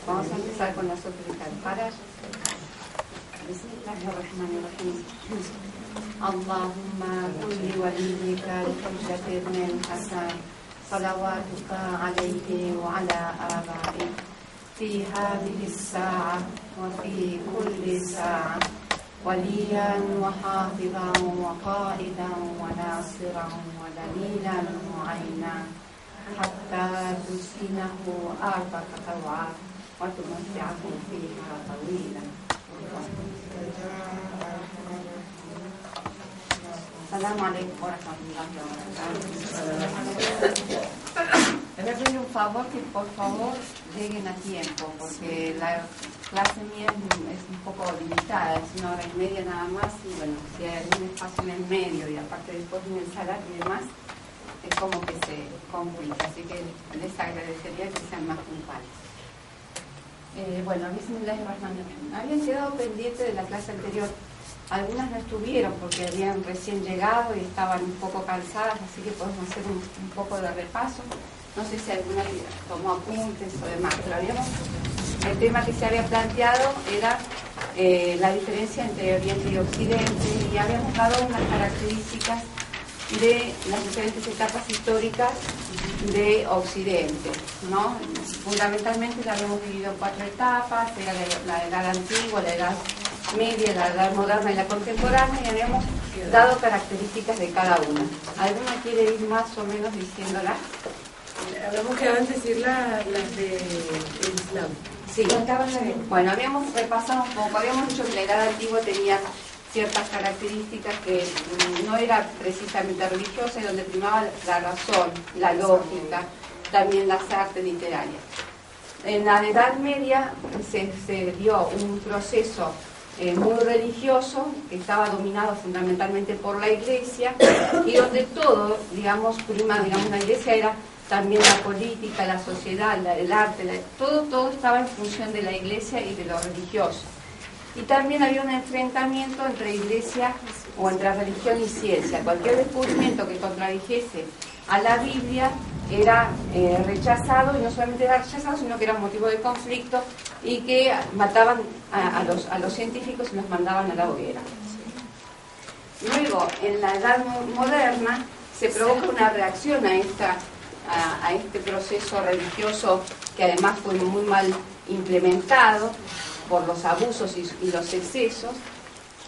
Vamos a empezar con la súplica al Faraj. Bismillahirrahmanirrahim. Allahumma kulli waliyika al-hujjati ibn al-Hasan salawatuka alayhi wa ala aba'i fi hadhihi as-sa'a wa fi kulli sa'a waliyan wa hafizan wa qa'idan wa nasiran wa dalilan mu'ayna hatta tusinahu arba'ata taw'at wa tumatti'ahu fiha tawilan. Assalamualaikum warahmatullahi wabarakatuh. Les pido un favor que por favor lleguen a tiempo, porque la clase mía es un poco limitada, es 1 hora y media nada más, y bueno, si hay algún espacio en el medio y aparte después en el salar y demás, es como que se complica, así que les agradecería que sean más puntuales. Bueno, Bismillahirrahmanirrahim. Habían quedado pendientes de la clase anterior. Algunas no estuvieron porque habían recién llegado y estaban un poco cansadas, así que podemos hacer un poco de repaso. No sé si alguna tomó apuntes o demás, pero el tema que se había planteado era la diferencia entre Oriente y Occidente, y habíamos dado unas características de las diferentes etapas históricas de Occidente, ¿no? Fundamentalmente la habíamos dividido en 4 etapas: era la edad antigua, la edad media, la edad moderna y la contemporánea, y habíamos dado características de cada una. ¿Alguna quiere ir más o menos diciéndolas? Habíamos quedado en decir las de Islam. Sí. Bueno, habíamos repasado un poco, habíamos dicho que la edad antigua tenía ciertas características que no era precisamente religiosa, y donde primaba la razón, la lógica, también las artes literarias. En la Edad Media se dio un proceso muy religioso que estaba dominado fundamentalmente por la Iglesia, y donde todo, prima, la Iglesia era también la política, la sociedad, el arte, todo estaba en función de la Iglesia y de lo religioso. Y también había un enfrentamiento entre iglesia o entre religión y ciencia. Cualquier descubrimiento que contradijese a la Biblia era rechazado, y no solamente era rechazado, sino que era un motivo de conflicto, y que mataban a los científicos y los mandaban a la hoguera. Luego, en la Edad Moderna, se provoca una reacción a este proceso religioso, que además fue muy mal implementado por los abusos y los excesos,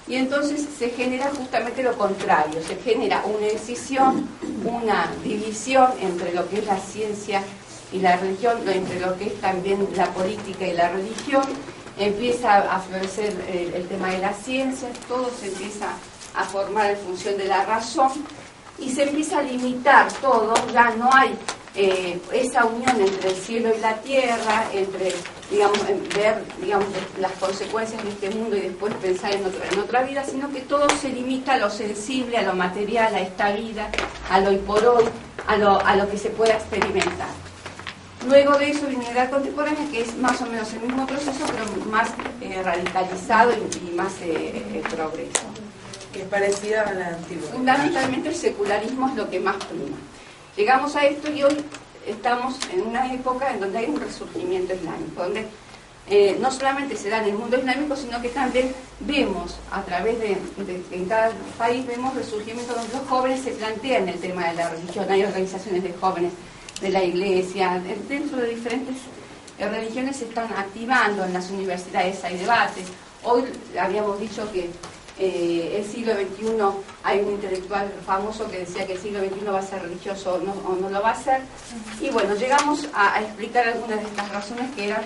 y entonces se genera justamente lo contrario, se genera una escisión, una división entre lo que es la ciencia y la religión, entre lo que es también la política y la religión. Empieza a florecer el tema de las ciencias, todo se empieza a formar en función de la razón, y se empieza a limitar todo, ya no hay esa unión entre el cielo y la tierra, entre ver las consecuencias de este mundo y después pensar en otra vida, sino que todo se limita a lo sensible, a lo material, a esta vida, a lo hoy por hoy, a lo que se pueda experimentar. Luego de eso viene la edad contemporánea, que es más o menos el mismo proceso, pero más radicalizado y más progreso. Que es parecida a la antigua. Fundamentalmente el secularismo es lo que más prima. Llegamos a esto y hoy estamos en una época en donde hay un resurgimiento islámico, donde no solamente se da en el mundo islámico, sino que también vemos a través en cada país vemos resurgimiento donde los jóvenes se plantean el tema de la religión. Hay organizaciones de jóvenes de la Iglesia, dentro de diferentes religiones se están activando, en las universidades hay debates. Hoy habíamos dicho que el siglo XXI, hay un intelectual famoso que decía que el siglo XXI va a ser religioso o no lo va a ser, y bueno, llegamos a explicar algunas de estas razones, que eran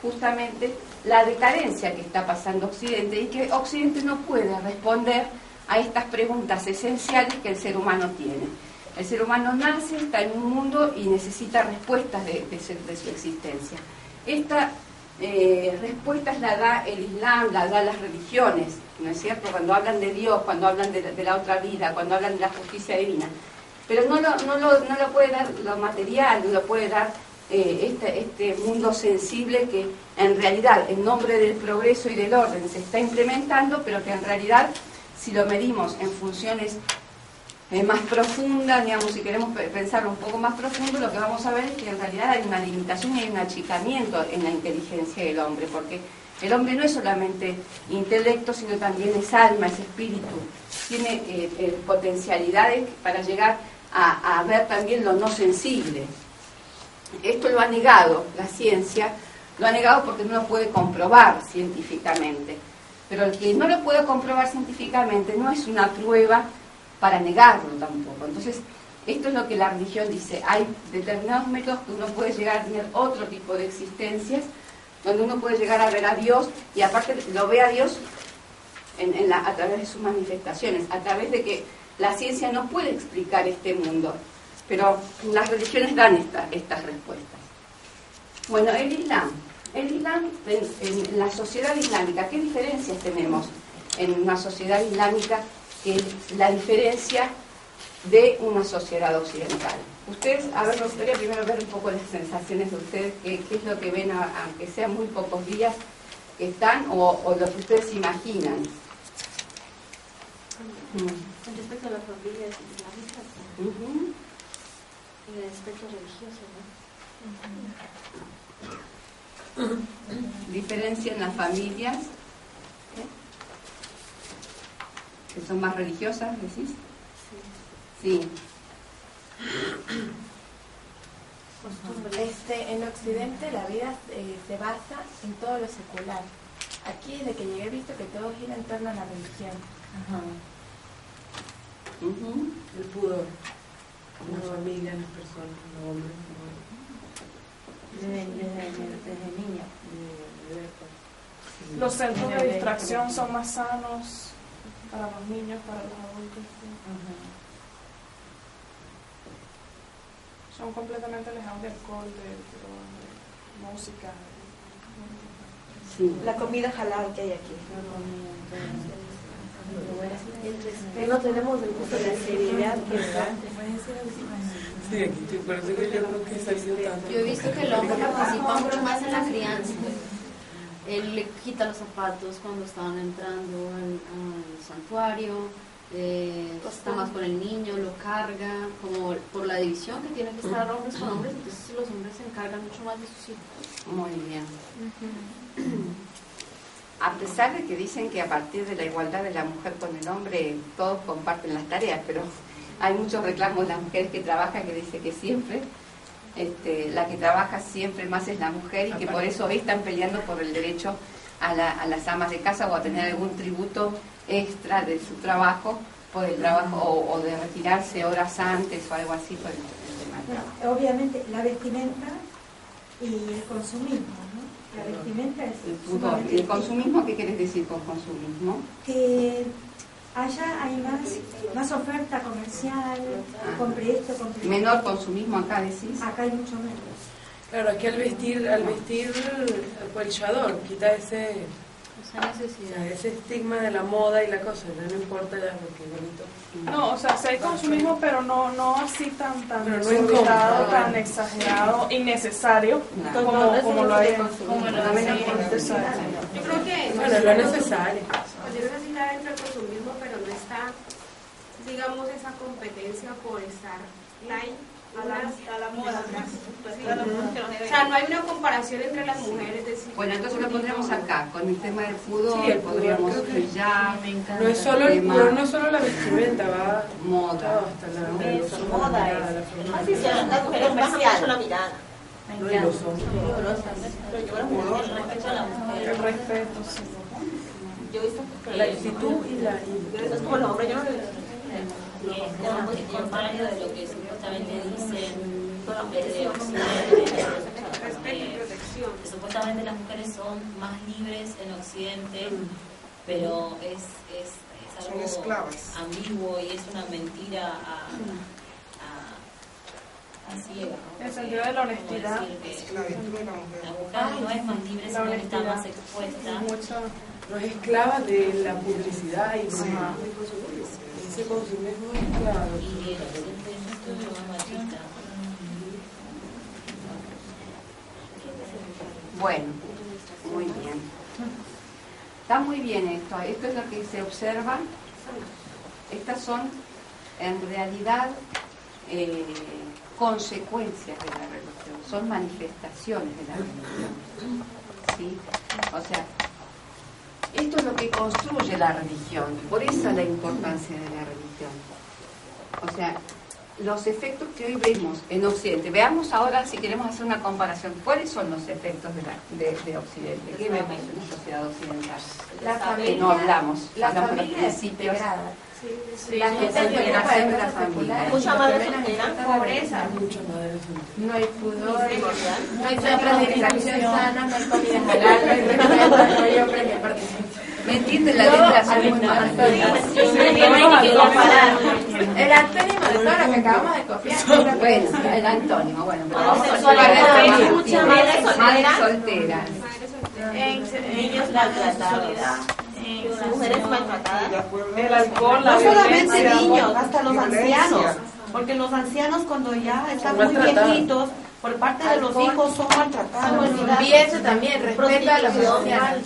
justamente la decadencia que está pasando Occidente, y que Occidente no puede responder a estas preguntas esenciales que el ser humano tiene. El ser humano nace, está en un mundo y necesita respuestas de su existencia. Esta respuestas la da el Islam, la da las religiones, ¿no es cierto? Cuando hablan de Dios, cuando hablan de la otra vida, cuando hablan de la justicia divina. Pero no lo puede dar lo material, no lo puede dar este mundo sensible que en realidad, en nombre del progreso y del orden, se está implementando, pero que en realidad, si lo medimos en funciones más profunda, digamos, si queremos pensarlo un poco más profundo, lo que vamos a ver es que en realidad hay una limitación y hay un achicamiento en la inteligencia del hombre, porque el hombre no es solamente intelecto, sino también es alma, es espíritu, tiene potencialidades para llegar a ver también lo no sensible. Esto lo ha negado la ciencia, lo ha negado porque no lo puede comprobar científicamente. Pero el que no lo puede comprobar científicamente no es una prueba para negarlo tampoco. Entonces, esto es lo que la religión dice. Hay determinados métodos que uno puede llegar a tener otro tipo de existencias, donde uno puede llegar a ver a Dios, y aparte lo ve a Dios a través de sus manifestaciones, a través de que la ciencia no puede explicar este mundo, pero las religiones dan estas respuestas. Bueno, el Islam, en la sociedad islámica, ¿qué diferencias tenemos en una sociedad islámica que es la diferencia de una sociedad occidental? Ustedes, a ver, me gustaría primero ver un poco las sensaciones de ustedes, qué es lo que ven, aunque sean muy pocos días que están, o lo que ustedes imaginan. Con respecto a las familias islámicas, y el aspecto religioso, ¿no? ¿Diferencia en las familias? ¿Que son más religiosas, decís? Sí. En Occidente la vida se basa en todo lo secular. Aquí, desde que llegué, he visto que todo gira en torno a la religión. El pudor, la familia, las personas, los hombres. Desde niño. Los centros de distracción son más sanos para los niños, para los adultos. Son completamente alejados de alcohol, de música. Sí. La comida halal que hay aquí. No tenemos el gusto de la seriedad que da. Sí, aquí por eso que yo creo que se ha sido tanto. Yo he visto que el hombre participa mucho más en la crianza. Él le quita los zapatos cuando estaban entrando al santuario, está más con el niño, lo carga, como por la división que tienen que estar hombres con hombres, entonces los hombres se encargan mucho más de sus hijos. Muy bien. A pesar de que dicen que a partir de la igualdad de la mujer con el hombre todos comparten las tareas, pero hay muchos reclamos de las mujeres que trabajan que dice que siempre la que trabaja siempre más es la mujer, y que por eso hoy están peleando por el derecho a las amas de casa, o a tener algún tributo extra de su trabajo, por el trabajo, o de retirarse horas antes o algo así por el tema del trabajo. Obviamente la vestimenta y el consumismo, ¿no? La vestimenta es ¿Y el consumismo qué quieres decir con consumismo? que allá hay más oferta comercial, compre esto, compre esto. Menor consumismo acá, decís. Acá hay mucho menos. Claro, aquí al vestir el chador, quita ese estigma de la moda y la cosa, no importa ya porque es bonito. No, o sea, sí hay consumismo, pero no así tan Pero no exagerado, incómodo, tan exagerado, innecesario, como lo hay en Yo creo que Bueno, lo necesario. pues eso sí está dentro del consumismo, pero no está, digamos, esa competencia por estar like a la moda. O sea, no hay una comparación entre las mujeres. Bueno, entonces lo pondremos acá, con el tema del pudor, Sí, el pudor, podríamos creo que ya, No es solo no es solo la vestimenta, va moda. hasta la moda mirada, la forma de las mujeres bajan mucho la mirada. no, y los hombres. el respeto, sí. Yo he visto La actitud y la es como los hombres, yo no lo he visto. Es contrario de lo que supuestamente dicen desde Occidente, que supuestamente las mujeres son más libres en Occidente, pero es algo ambiguo y es una mentira a ciega, ¿no? En el sentido de la honestidad. La mujer no es más libre, sino que está más expuesta. no es esclava de la publicidad y ese consumismo es claro. Y el Occidente es mucho más machista. Bueno, muy bien. Está muy bien esto. Esto es lo que se observa. Estas son en realidad consecuencias de la religión, son manifestaciones de la religión, ¿sí? O sea, esto es lo que construye la religión, por eso la importancia de la religión. O sea, los efectos que hoy vemos en Occidente, veamos ahora si queremos hacer una comparación, ¿cuáles son los efectos de Occidente? ¿Qué vemos en la sociedad occidental? La familia, no hablamos la de los familia principios. integrada. Sí, La gente la integración de la familia. familia. Mucha madre soltera, Pobreza. No hay pudor, no hay centros de educación sana, no hay comida halal, no hay respeto, no hay hombre que participe. ¿Me entienden? La letra son muy malas. El antónimo de todo lo que acabamos de copiar. Bueno, el antónimo, bueno, pero vamos a Homosexualidad, mucha madre madres soltera, solteras. niños maltratados, mujeres maltratadas. El alcohol, la No solamente violencia, niños, hasta los violencia. ancianos, porque los ancianos cuando ya están Son muy maltratados. viejitos, por parte de los hijos son maltratados. Y eso también, respeto a los sociales.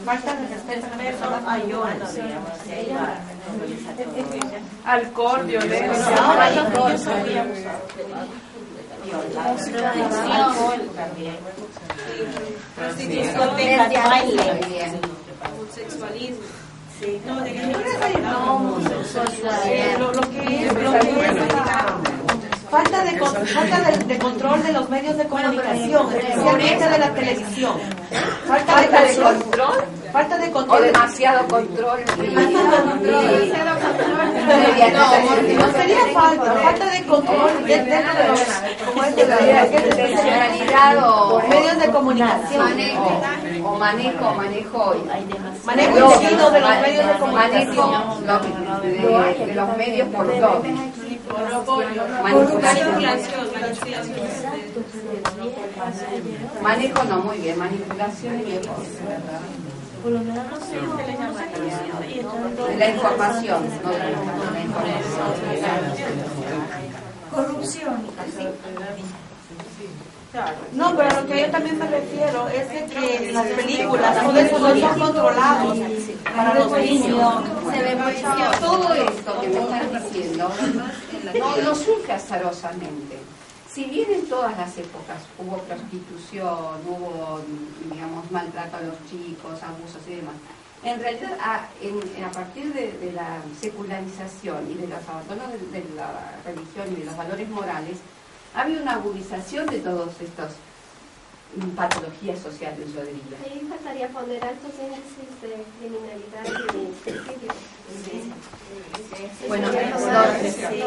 Falta de respeto a las personas mayores. Alcohol, violencia. Ahora los niños son muy abusados. Homosexualismo. Lo que es falta de control de los medios de comunicación, especialmente de la televisión. Falta de control. Falta de O control. demasiado control. No sería falta de control dentro de los, como es de la Intencionalidad o medios de comunicación. manejo Manejo indebido de los medios de comunicación. manejo de los medios por todo. Manipulación. Manejo no, muy bien, manipulación y mejor. Por lo menos no sé cómo se llamaría. La información, no la información. Corrupción. No, pero a lo que yo también me refiero es de que las películas, todo eso no son controlados para los niños. Se ve mucho. Todo esto que me están diciendo no surge azarosamente. Si bien en todas las épocas hubo prostitución, hubo, digamos, maltrato a los chicos, abusos y demás, en realidad a partir de la secularización y de los abandonos de la religión y de los valores morales, ha habido una agudización de todos estos patologías sociales, yo diría. Ahí faltaría poner altos índices de criminalidad y de suicidio. Bueno, lo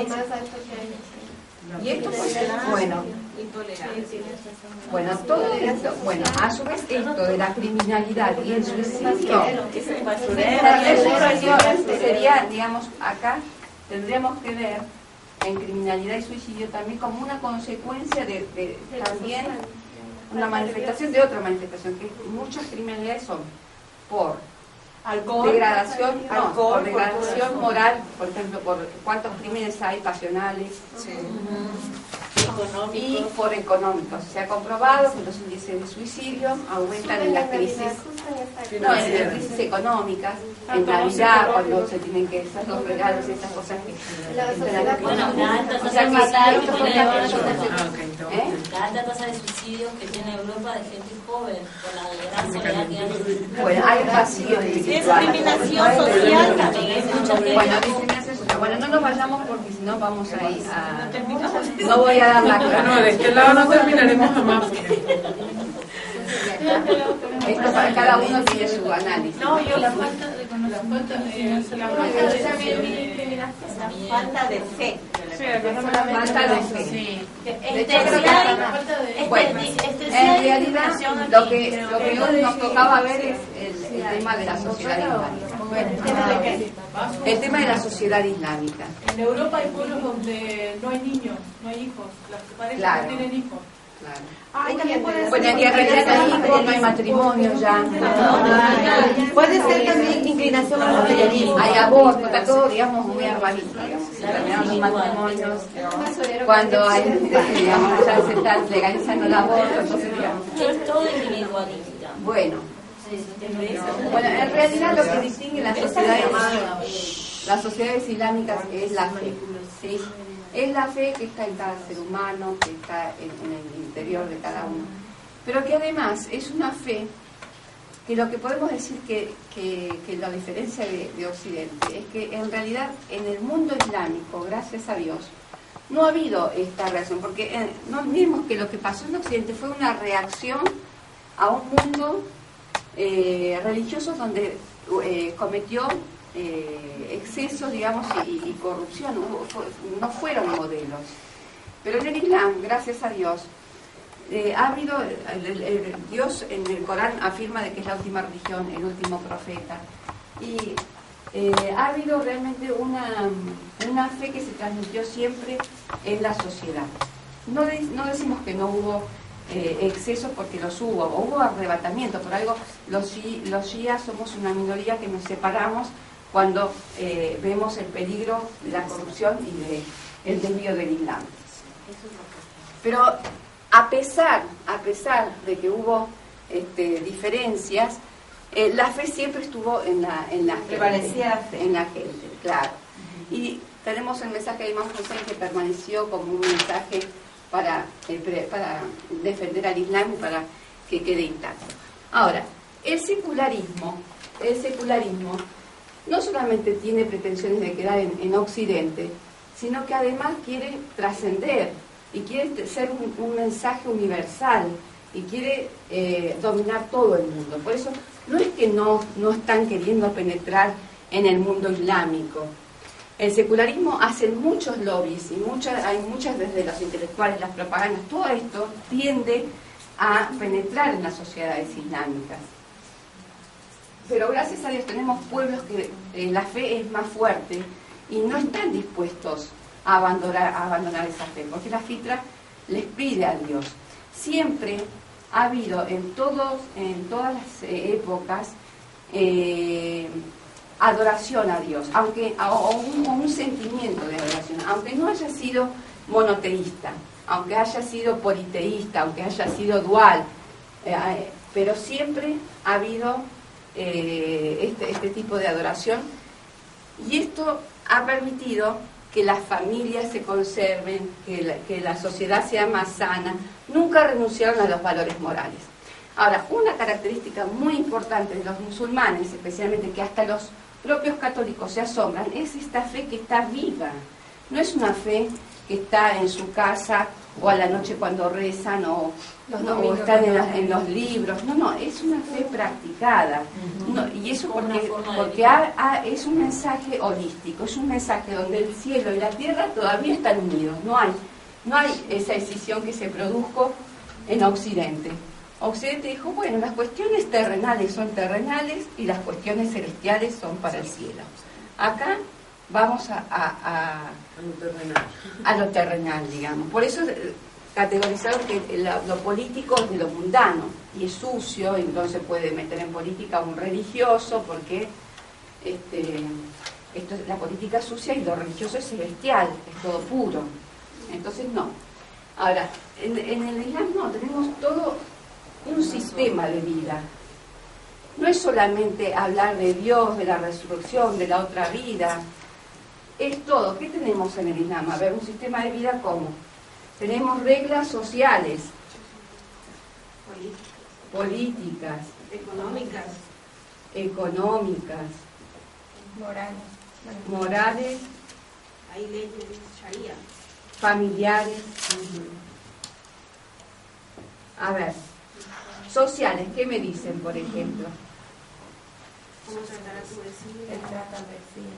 más alto que hay. y esto bueno, todo esto, bueno, a su vez esto de la criminalidad y el suicidio sería, digamos, acá tendríamos que ver en criminalidad y suicidio también como una consecuencia de también una manifestación de otra manifestación, que muchas criminalidades son por degradación, por degradación moral, por ejemplo, por cuántos crímenes hay pasionales, y por económicos. Se ha comprobado que los índices de suicidio aumentan en las crisis, en las crisis económicas, en Navidad, cuando se tienen que hacer los regalos y esas cosas que... Bueno, la alta tasa de suicidio que tiene la alta tasa de suicidio que tiene Europa de gente joven, por la gran soledad que hay. Bueno, hay un vacío espiritual. Discriminación social también es mucha gente. Bueno, discriminación social. Bueno, no nos vayamos porque si no vamos a ir a... No voy a dar la clase. No, de este lado no terminaremos jamás. Esto para cada uno tiene su análisis. No, yo la falta de conocimiento, La falta de fe. Falta de fe. sí. De hecho, creo que bueno, en realidad lo que hoy nos tocaba ver es el tema de la sociedad islámica. El tema de la sociedad islámica. En Europa hay pueblos donde no hay niños, no hay hijos, las parejas Claro. no tienen hijos. Claro. También puede ser. Bueno, en realidad no hay hijos, no hay matrimonio ya. Puede ser también inclinación al materialismo. Hay aborto, está todo, digamos, muy armadito, digamos. Se terminaron los matrimonios. Cuando hay, digamos, ya se está legalizando el aborto, entonces, digamos. Es todo individualista. Bueno, en realidad lo que distingue la sociedad es... las sociedades islámicas es la fe, ¿sí? Es la fe que está en cada ser humano, que está en el interior de cada uno, pero que además es una fe que lo que podemos decir que la diferencia de Occidente es que en realidad en el mundo islámico, gracias a Dios, no ha habido esta reacción, porque no olvidemos que lo que pasó en Occidente fue una reacción a un mundo religioso donde cometió excesos, digamos, y corrupción, no fueron modelos. Pero en el Islam, gracias a Dios, ha habido, Dios en el Corán afirma de que es la última religión, el último profeta, y ha habido realmente una fe que se transmitió siempre en la sociedad. No decimos que no hubo excesos, porque los hubo, o hubo arrebatamiento, por algo los shias somos una minoría que nos separamos cuando vemos el peligro de la corrupción y del desvío del Islam. Pero a pesar de que hubo diferencias, la fe siempre estuvo en la gente, claro. Y tenemos el mensaje de Imam Hussein, que permaneció como un mensaje para defender al Islam y para que quede intacto. Ahora, el secularismo no solamente tiene pretensiones de quedar en Occidente, sino que además quiere trascender y quiere ser un mensaje universal y quiere dominar todo el mundo. Por eso no es que no están queriendo penetrar en el mundo islámico. El secularismo hace muchos lobbies y hay muchas desde los intelectuales, las propagandas, todo esto tiende a penetrar en las sociedades islámicas. Pero gracias a Dios tenemos pueblos que la fe es más fuerte y no están dispuestos a abandonar esa fe, porque la fitra les pide a Dios. Siempre ha habido en todas las épocas adoración a Dios, o un sentimiento de adoración, aunque no haya sido monoteísta, aunque haya sido politeísta, aunque haya sido dual, pero siempre ha habido este tipo de adoración, y esto ha permitido que las familias se conserven, que la sociedad sea más sana. Nunca renunciaron a los valores morales. Ahora, una característica muy importante de los musulmanes, especialmente que hasta los propios católicos se asombran, es esta fe que está viva. No es una fe que está en su casa o a la noche cuando rezan o están en los libros. No, es una fe practicada. Y eso porque es un mensaje holístico, es un mensaje donde el cielo y la tierra todavía están unidos. No hay esa escisión que se produjo en Occidente. Occidente dijo, bueno, las cuestiones terrenales son terrenales y las cuestiones celestiales son para el cielo. Acá vamos a lo terrenal, digamos. Por eso categorizaron que lo político es de lo mundano y es sucio, y entonces puede meter en política a un religioso, porque la política es sucia y lo religioso es celestial, es todo puro. Entonces no. Ahora, en el Islam no, tenemos todo un sistema de vida. No es solamente hablar de Dios, de la resurrección, de la otra vida. Es todo. ¿Qué tenemos en el Islam? A ver, un sistema de vida ¿cómo? Tenemos reglas sociales, políticas, económicas, morales, hay leyes sharia, familiares. A ver, sociales, ¿qué me dicen, por ejemplo? cómo tratar a tu vecino, El trato al vecino.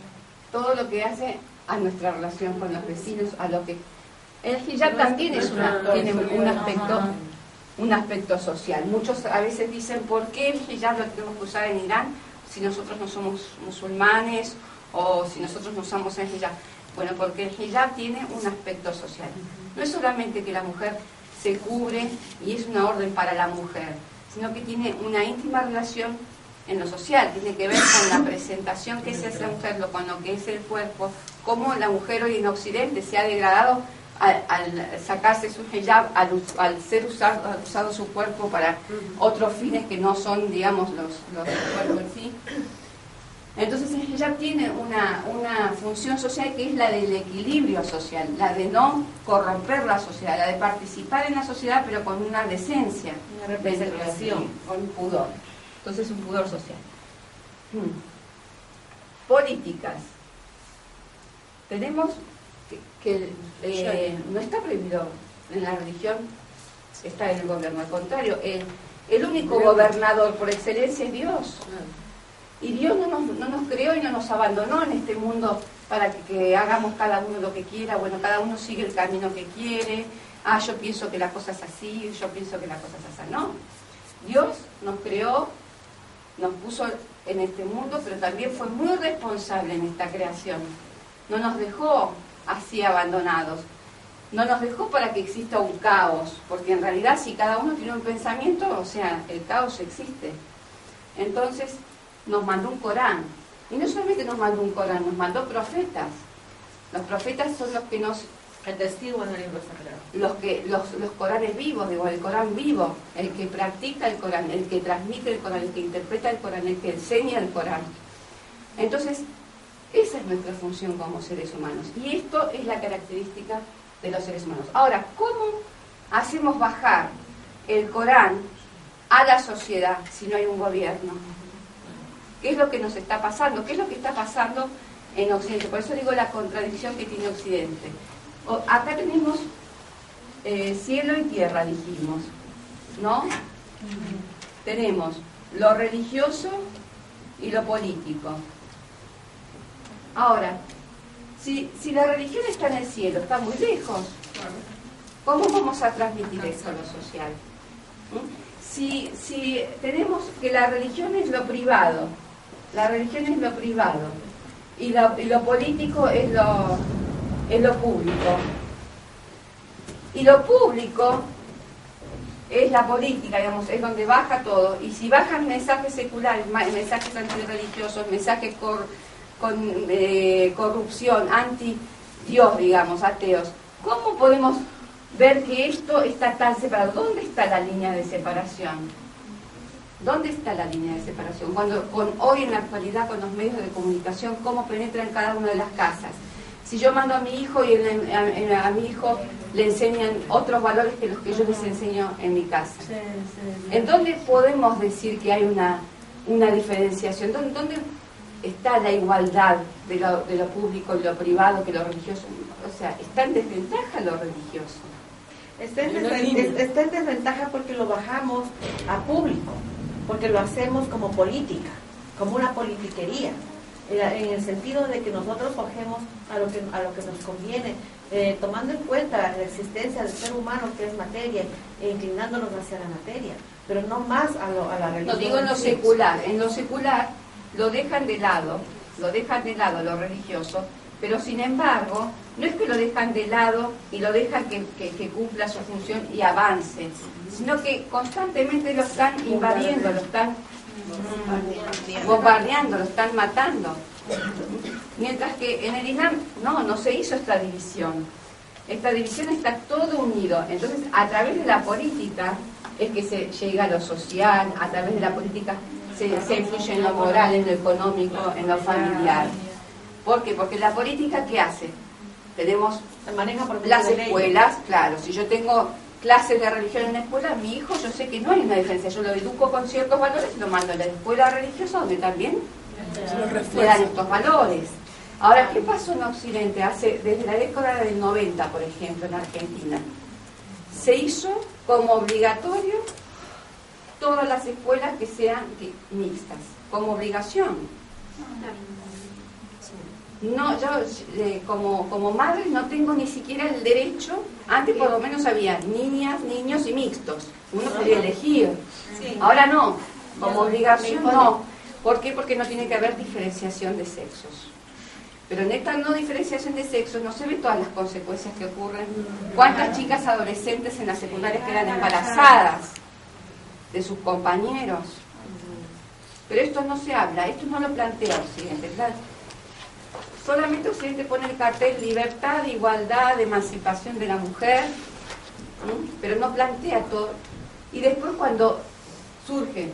Todo lo que hace a nuestra relación con los vecinos, a lo que... El hijab también tiene un aspecto social. Muchos a veces dicen, ¿por qué el hijab lo tenemos que usar en Irán si nosotros no somos musulmanes o si nosotros no usamos el hijab? Bueno, porque el hijab tiene un aspecto social. No es solamente que la mujer se cubre y es una orden para la mujer, sino que tiene una íntima relación en lo social, tiene que ver con la presentación que se hace a la mujer, con lo que es el cuerpo, cómo la mujer hoy en Occidente se ha degradado al sacarse su hijab, al ser usado su cuerpo para otros fines que no son, digamos, los del cuerpo en sí. Entonces ella tiene una función social que es la del equilibrio social, la de no corromper la sociedad, la de participar en la sociedad pero con una decencia, una representación, con pudor. Entonces un pudor social. Políticas. Tenemos que no está prohibido en la religión, está en el gobierno, al contrario, el único gobernador por excelencia es Dios. Y Dios no nos creó y no nos abandonó en este mundo para que hagamos cada uno lo que quiera. Bueno, cada uno sigue el camino que quiere. Yo pienso que la cosa es así, yo pienso que la cosa es así. No. Dios nos creó, nos puso en este mundo, pero también fue muy responsable en esta creación. No nos dejó así abandonados. No nos dejó para que exista un caos, porque en realidad si cada uno tiene un pensamiento, o sea, el caos existe. Entonces nos mandó un Corán. Y no solamente nos mandó un Corán, nos mandó profetas. Los profetas son los que nos atestiguan el libro sagrado. Los Coranes vivos, digo, el Corán vivo, el que practica el Corán, el que transmite el Corán, el que interpreta el Corán, el que enseña el Corán. Entonces, esa es nuestra función como seres humanos. Y esto es la característica de los seres humanos. Ahora, ¿cómo hacemos bajar el Corán a la sociedad si no hay un gobierno? ¿Qué es lo que nos está pasando? ¿Qué es lo que está pasando en Occidente? Por eso digo la contradicción que tiene Occidente. Acá tenemos cielo y tierra, dijimos, ¿no? Tenemos lo religioso y lo político. Ahora, si la religión está en el cielo, está muy lejos, ¿cómo vamos a transmitir esto a lo social? Si tenemos que la religión es lo privado, y lo político es lo público, y lo público es la política, digamos, es donde baja todo, y si bajan mensajes seculares, mensajes antirreligiosos, mensajes con corrupción, anti-Dios, digamos, ateos, ¿cómo podemos ver que esto está tan separado? ¿Dónde está la línea de separación? ¿Dónde está la línea de separación? Hoy en la actualidad con los medios de comunicación, ¿cómo penetra en cada una de las casas? Si yo mando a mi hijo y a mi hijo le enseñan otros valores que los que yo les enseño en mi casa. ¿En dónde podemos decir que hay una diferenciación? ¿Dónde está la igualdad de lo público y lo privado que lo religioso? O sea, está en desventaja lo religioso. Está en desventaja porque lo bajamos a público, porque lo hacemos como política, como una politiquería, en el sentido de que nosotros cogemos a lo que nos conviene, tomando en cuenta la existencia del ser humano que es materia, e inclinándonos hacia la materia, pero no más a la religión. No digo en lo secular, lo dejan de lado lo religioso, pero sin embargo, no es que lo dejan de lado y lo dejan que cumpla su función y avance, sino que constantemente lo están invadiendo, lo están bombardeando, lo están matando. Mientras que en el Islam no se hizo esta división. Esta división está todo unido. Entonces, a través de la política es que se llega a lo social, a través de la política se influye en lo moral, en lo económico, en lo familiar. ¿Por qué? Porque la política, ¿qué hace? Tenemos las escuelas, claro, si yo tengo clases de religión en la escuela, mi hijo, yo sé que no hay una diferencia, yo lo educo con ciertos valores y lo mando a la escuela religiosa donde también le dan estos valores. Ahora, ¿qué pasó en Occidente? Desde la década del 90, por ejemplo, en Argentina, se hizo como obligatorio todas las escuelas que sean mixtas, como obligación. No, yo como madre no tengo ni siquiera el derecho. Antes por lo menos había niñas, niños y mixtos, uno podía elegir. Ahora no, como obligación no. ¿Por qué? Porque no tiene que haber diferenciación de sexos. Pero en esta no diferenciación de sexos no se ven todas las consecuencias que ocurren. ¿Cuántas chicas adolescentes en las secundarias quedan embarazadas de sus compañeros? Pero esto no se habla, esto no lo plantea Occidente, ¿verdad? Solamente Occidente pone el cartel libertad, igualdad, emancipación de la mujer, pero no plantea todo. Y después cuando surge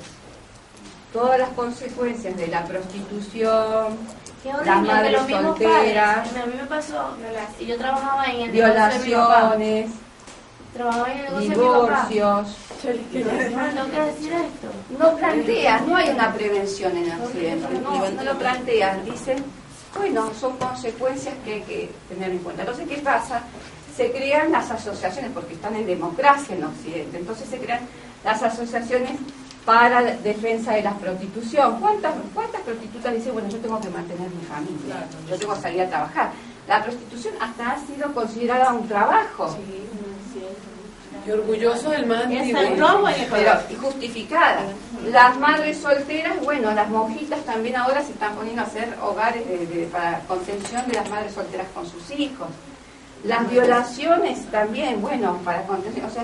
todas las consecuencias de la prostitución, Qué horrible, las que madres los mismos solteras, padres. A mí me pasó, y yo trabajaba en el violaciones, trabajaba en el negocio de mi papá. divorcios. ¿Tengo que decir esto? No plantean, no hay una prevención en Occidente, no lo plantean, dicen, bueno, son consecuencias que hay que tener en cuenta. Entonces, ¿qué pasa? Se crean las asociaciones, porque están en democracia en Occidente, entonces se crean las asociaciones para la defensa de la prostitución. ¿Cuántas prostitutas dicen, bueno, yo tengo que mantener mi familia, yo tengo que salir a trabajar? La prostitución hasta ha sido considerada un trabajo. Y orgulloso del mandi. Pero y justificada. Las madres solteras, bueno, las monjitas también ahora se están poniendo a hacer hogares para contención de las madres solteras con sus hijos. Las violaciones también, bueno, para contención. O sea,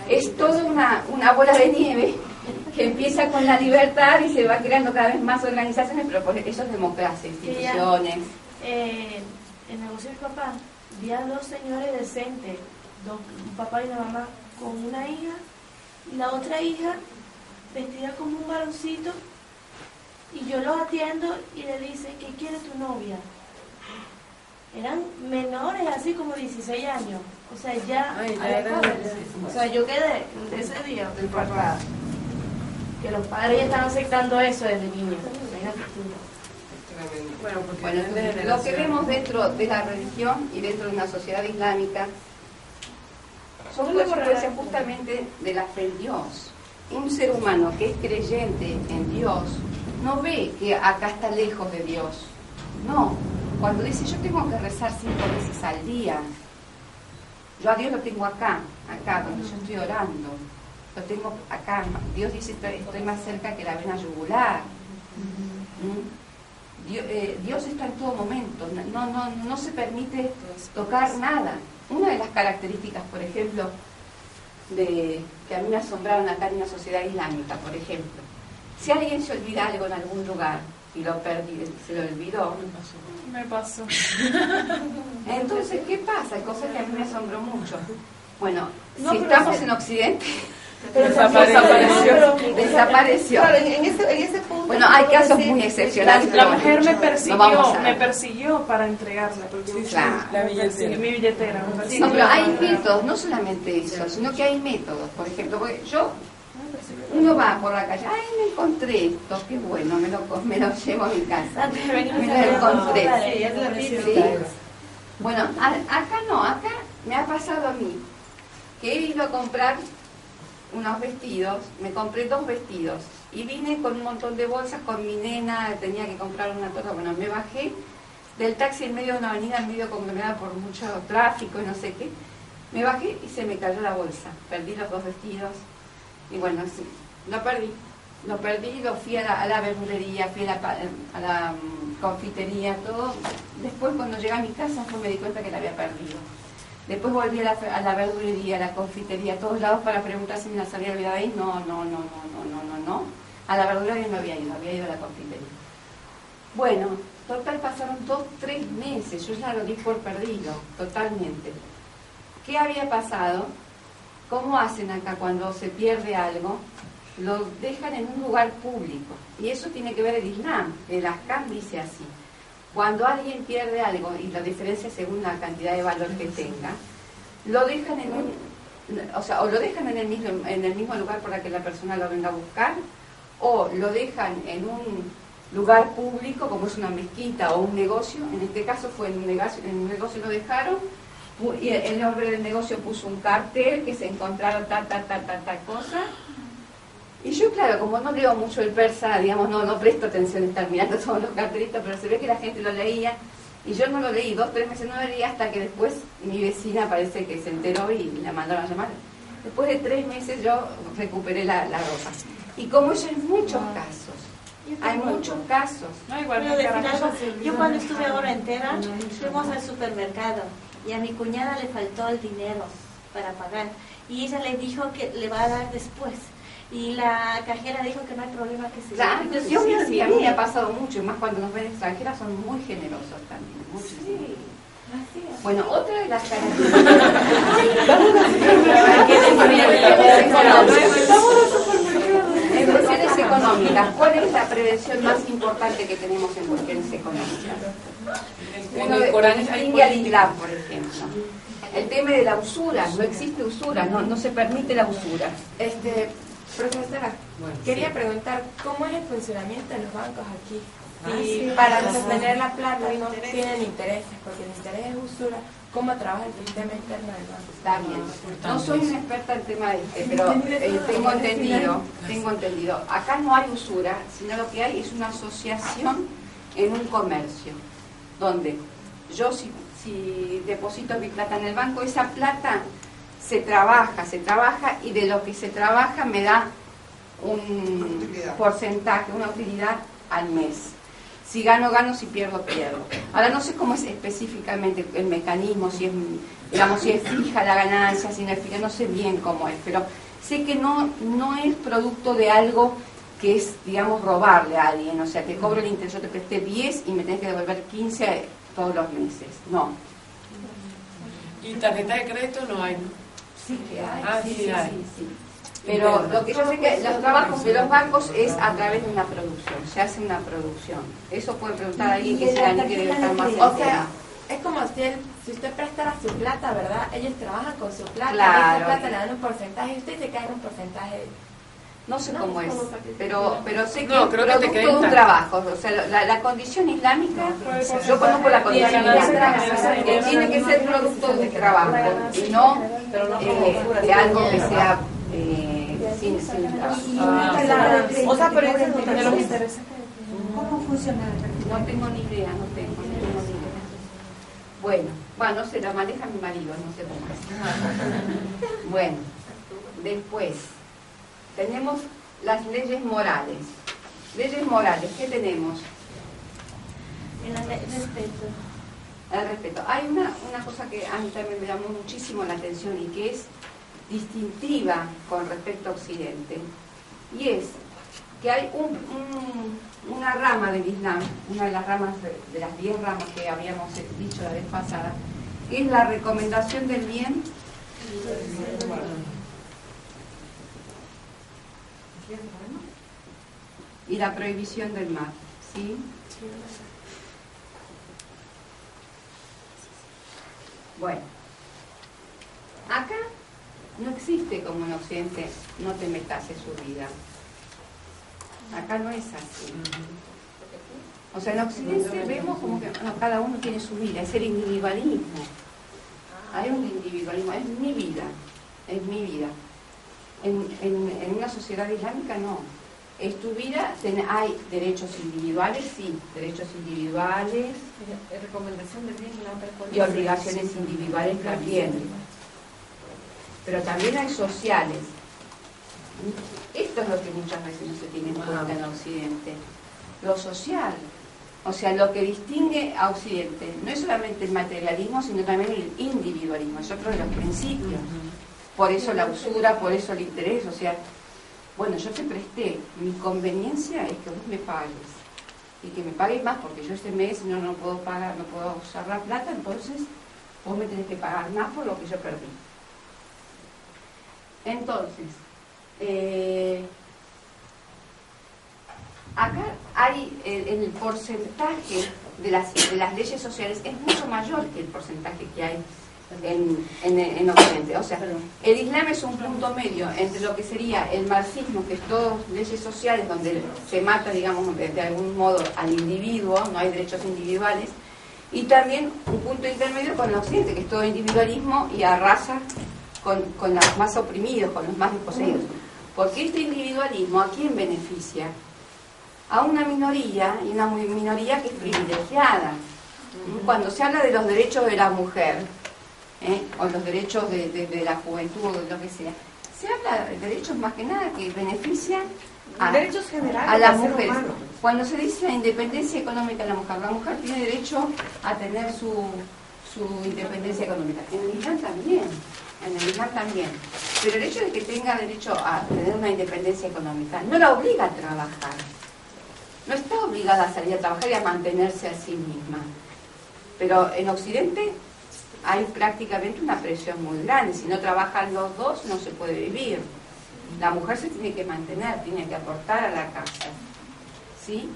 es toda una bola de nieve que empieza con la libertad y se va creando cada vez más organizaciones, pero eso es democracia, instituciones. El negocio de mi papá, vi a dos señores decentes, un papá y una mamá, con una hija, y la otra hija vestida como un varoncito, y yo los atiendo y le dice, ¿qué quiere tu novia? Eran menores, así como 16 años. O sea, o sea, yo quedé de ese día del papá, que los padres ya están aceptando eso desde niños. Bueno, lo que vemos dentro de la religión y dentro de una sociedad islámica son consecuencias justamente de la fe en Dios. Un ser humano que es creyente en Dios no ve que acá está lejos de Dios. No, cuando dice yo tengo que rezar 5 veces al día, yo a Dios lo tengo acá donde yo estoy orando, lo tengo acá. Dios dice estoy más cerca que la vena yugular. Dios está en todo momento, no se permite tocar nada. Una de las características, por ejemplo, que a mí me asombraron acá en una sociedad islámica, por ejemplo, si alguien se olvida algo en algún lugar y lo perdí, se lo olvidó. Me pasó. Entonces, ¿qué pasa? Hay cosas que a mí me asombró mucho. Bueno, si estamos en Occidente... Desapareció. Claro, en ese punto. Bueno, hay casos muy excepcionales. La mujer me persiguió para entregarla, porque mi billetera. No, pero hay métodos, no solamente eso, sino que hay métodos. Por ejemplo, porque uno va por la calle, ay, me encontré esto, qué bueno, me lo llevo a mi casa. Me lo encontré. ¿Sí? Bueno, acá no, acá me ha pasado a mí, que he ido a comprar unos vestidos, me compré 2 vestidos y vine con un montón de bolsas con mi nena, tenía que comprar una torta. Bueno, me bajé del taxi en medio de una avenida medio conglomerada por mucho tráfico y no sé qué, me bajé y se me cayó la bolsa, perdí los 2 vestidos y bueno, sí, lo perdí, lo fui a la verdulería, fui a la confitería, todo. Después cuando llegué a mi casa me di cuenta que la había perdido. Después volví a la verdulería, a la confitería, a todos lados para preguntar si me las había olvidado ahí. No. A la verdulería no había ido a la confitería. Bueno, total pasaron 2-3 meses, yo ya lo di por perdido, totalmente. ¿Qué había pasado? ¿Cómo hacen acá cuando se pierde algo? Lo dejan en un lugar público. Y eso tiene que ver el Islam. El Ahkam dice así. Cuando alguien pierde algo, y la diferencia según la cantidad de valor que tenga, lo dejan o lo dejan en el mismo lugar para que la persona lo venga a buscar, o lo dejan en un lugar público, como es una mezquita o un negocio. En este caso fue en un negocio lo dejaron, y el hombre del negocio puso un cartel que se encontraron tal cosa. Y yo, claro, como no leo mucho el persa, digamos, no presto atención a estar mirando todos los cartelitos, pero se ve que la gente lo leía, y yo no lo leí, 2-3 meses no lo leí, hasta que después mi vecina parece que se enteró y la mandaron a llamar. Después de 3 meses yo recuperé la ropa. Y como eso hay muchos casos, hay muchos casos. Yo cuando estuve ahora entera, fuimos al supermercado, y a mi cuñada le faltó el dinero para pagar, y ella le dijo que le va a dar después. Y la cajera dijo que no hay problema que se claro, a mí me ha pasado mucho, y más cuando nos ven extranjeras, son muy generosos también, muchísimo. Sí, gracias. Bueno, otra de las características en cuestiones económicas, ¿cuál es la prevención más importante que tenemos en cuestiones económicas? Uno distingue al Islam, por ejemplo. El tema de la usura, no existe usura, no se permite la usura. Profesora, quería preguntar, ¿cómo es el funcionamiento de los bancos aquí? Y para sostener la plata no tienen intereses, porque el interés es usura. ¿Cómo trabaja el sistema interno del banco? Está bien. No soy una experta en tema pero tengo entendido. Acá no hay usura, sino lo que hay es una asociación en un comercio, donde yo si deposito mi plata en el banco, esa plata se trabaja y de lo que se trabaja me da un porcentaje, una utilidad al mes. Si gano, gano, si pierdo, pierdo. Ahora no sé cómo es específicamente el mecanismo, si es fija la ganancia, si no es fija, no sé bien cómo es, pero sé que no es producto de algo que es, digamos, robarle a alguien, o sea, te cobro el interés, yo te presté 10 y me tenés que devolver 15 todos los meses, no. ¿Y tarjeta de crédito no hay? Sí que hay. Ah, sí hay. Sí. Pero lo que yo sé que los trabajos de los bancos es a través de una producción, se hace una producción. Eso puede preguntar a alguien que sea alguien que debe estar más. O sea, es como si usted prestara su plata, ¿verdad? Ellos trabajan con su plata, claro, y esa plata le dan un porcentaje y usted se cae en un porcentaje. No sé cómo es, pero sé que no, es producto de un trabajo. O sea, la condición islámica, yo conozco la condición islámica, que tiene que ser producto de un trabajo y no de algo que sea sin trabajo. O sea, pero eso no tiene los intereses. ¿Cómo funciona? No tengo ni idea, no tengo ni idea. Bueno, no sé, la maneja mi marido, no sé cómo es. Bueno, después tenemos las leyes morales. Leyes morales, ¿qué tenemos? El respeto. El respeto. Hay una cosa que a mí también me llamó muchísimo la atención y que es distintiva con respecto a Occidente, y es que hay una rama del Islam, una de las ramas de las 10 ramas que habíamos dicho la vez pasada, que es la recomendación del bien y la prohibición del mal, ¿sí? Bueno, acá no existe como en Occidente, no te metas en su vida. Acá no es así. O sea, en Occidente vemos como que cada uno tiene su vida, es el individualismo. Hay un individualismo, es mi vida, es mi vida. En una sociedad islámica no. Es tu vida, hay derechos individuales, sí, derechos individuales. Recomendación de bien y obligaciones individuales también. Pero también hay sociales. Esto es lo que muchas veces no se tiene en cuenta en Occidente. Lo social, o sea, lo que distingue a Occidente, no es solamente el materialismo, sino también el individualismo, es otro de los principios. Por eso la usura, por eso el interés, o sea, bueno, yo te presté, mi conveniencia es que vos me pagues, y que me pagues más, porque yo este mes no puedo pagar, no puedo usar la plata, entonces vos me tenés que pagar más por lo que yo perdí. Entonces, acá hay el porcentaje de las leyes sociales es mucho mayor que el porcentaje que hay en Occidente. O sea, el Islam es un punto medio entre lo que sería el marxismo, que es todo leyes sociales donde se mata, digamos, de algún modo al individuo, no hay derechos individuales, y también un punto intermedio con el Occidente, que es todo individualismo y arrasa con los más oprimidos, con los más desposeídos. Porque este individualismo, ¿a quién beneficia? A una minoría, y una minoría que es privilegiada. Cuando se habla de los derechos de la mujer, o los derechos de la juventud, o de lo que sea, se habla de derechos más que nada que benefician a las mujeres. Cuando se dice la independencia económica de la mujer tiene derecho a tener su independencia económica. En el Islam también. Pero el hecho de que tenga derecho a tener una independencia económica no la obliga a trabajar. No está obligada a salir a trabajar y a mantenerse a sí misma. Pero en Occidente hay prácticamente una presión muy grande. Si no trabajan los dos, no se puede vivir. La mujer se tiene que mantener, tiene que aportar a la casa, ¿sí?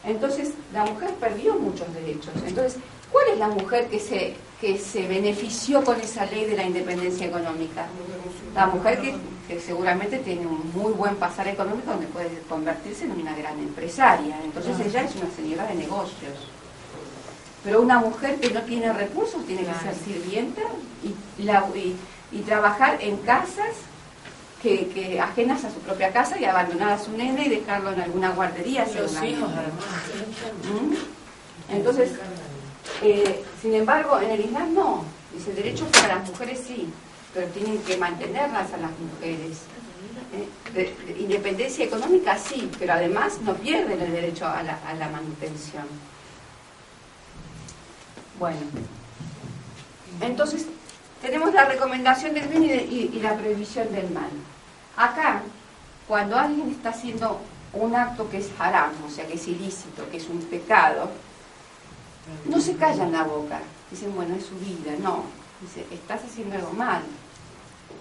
Entonces, la mujer perdió muchos derechos. Entonces, ¿cuál es la mujer que se benefició con esa ley de la independencia económica? La mujer que seguramente tiene un muy buen pasar económico donde puede convertirse en una gran empresaria. Entonces ella es una señora de negocios. Pero una mujer que no tiene recursos tiene que ser sirvienta y trabajar en casas que ajenas a su propia casa y abandonar a su nene y dejarlo en alguna guardería. Los hijos, además. Entonces, sin embargo, en el Islam no. Dice, derechos para las mujeres sí, pero tienen que mantenerlas a las mujeres. De independencia económica sí, pero además no pierden el derecho a la manutención. Bueno, entonces tenemos la recomendación del bien y la prohibición del mal. Acá, cuando alguien está haciendo un acto que es haram, o sea, que es ilícito, que es un pecado, no se callan la boca. Dicen, bueno, es su vida. No, dice, estás haciendo algo mal.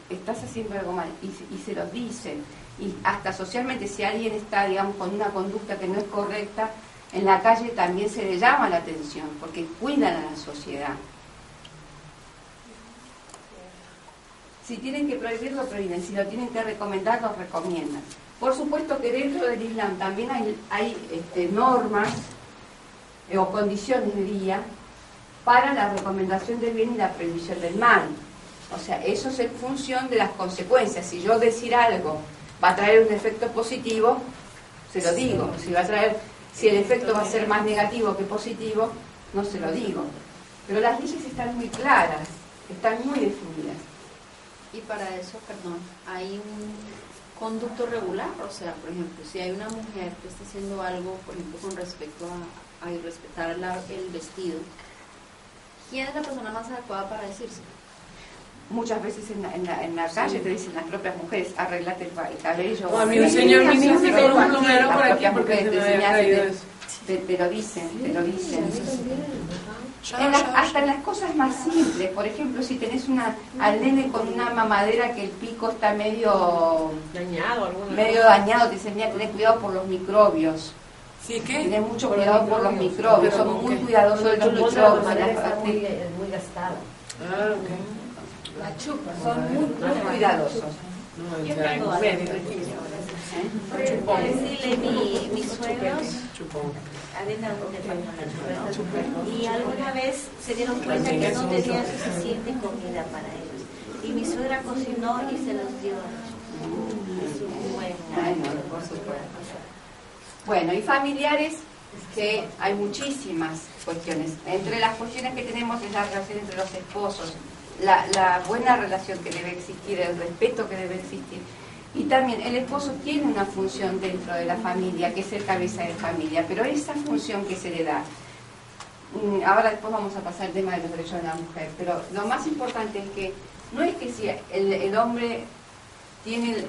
Estás haciendo algo mal. Y se los dicen. Y hasta socialmente, si alguien está, digamos, con una conducta que no es correcta, en la calle también se le llama la atención, porque cuidan a la sociedad. Si tienen que prohibir, lo prohíben. Si lo tienen que recomendar, lo recomiendan. Por supuesto que dentro del Islam también hay normas o condiciones, diría, para la recomendación del bien y la prohibición del mal. O sea, eso es en función de las consecuencias. Si yo decir algo va a traer un efecto positivo, se lo digo. Si el efecto va a ser más negativo que positivo, no se lo digo. Pero las leyes están muy claras, están muy definidas. Y para eso, perdón, hay un conducto regular, o sea, por ejemplo, si hay una mujer que está haciendo algo, por ejemplo, con respecto a irrespetar el vestido, ¿quién es la persona más adecuada para decírselo? Muchas veces en la calle te dicen las propias mujeres, arreglate el cabello. O a mí un señor me dice con un plumero por aquí porque se me había caído eso. Te lo dicen. Hasta en las cosas más simples, por ejemplo, si tenés al nene con una mamadera que el pico está medio dañado, te dicen, mira, tenés cuidado por los microbios. ¿Sí qué? Tenés mucho cuidado por los microbios, son muy cuidadosos de los microbios. Muy gastada. Ah, ok. La chupa, son muy cuidadosos. Yo tengo algo decirle mis suegros y alguna vez se dieron cuenta que no tenía suficiente comida para ellos y mi suegra cocinó y se los dio. Por supuesto. Bueno, y familiares, que hay muchísimas cuestiones. Entre las cuestiones que tenemos es la relación entre los esposos, la buena relación que debe existir, el respeto que debe existir. Y también el esposo tiene una función dentro de la familia, que es el cabeza de familia, pero esa función que se le da, ahora después vamos a pasar al tema de los derechos de la mujer, pero lo más importante es que no es que si el hombre tiene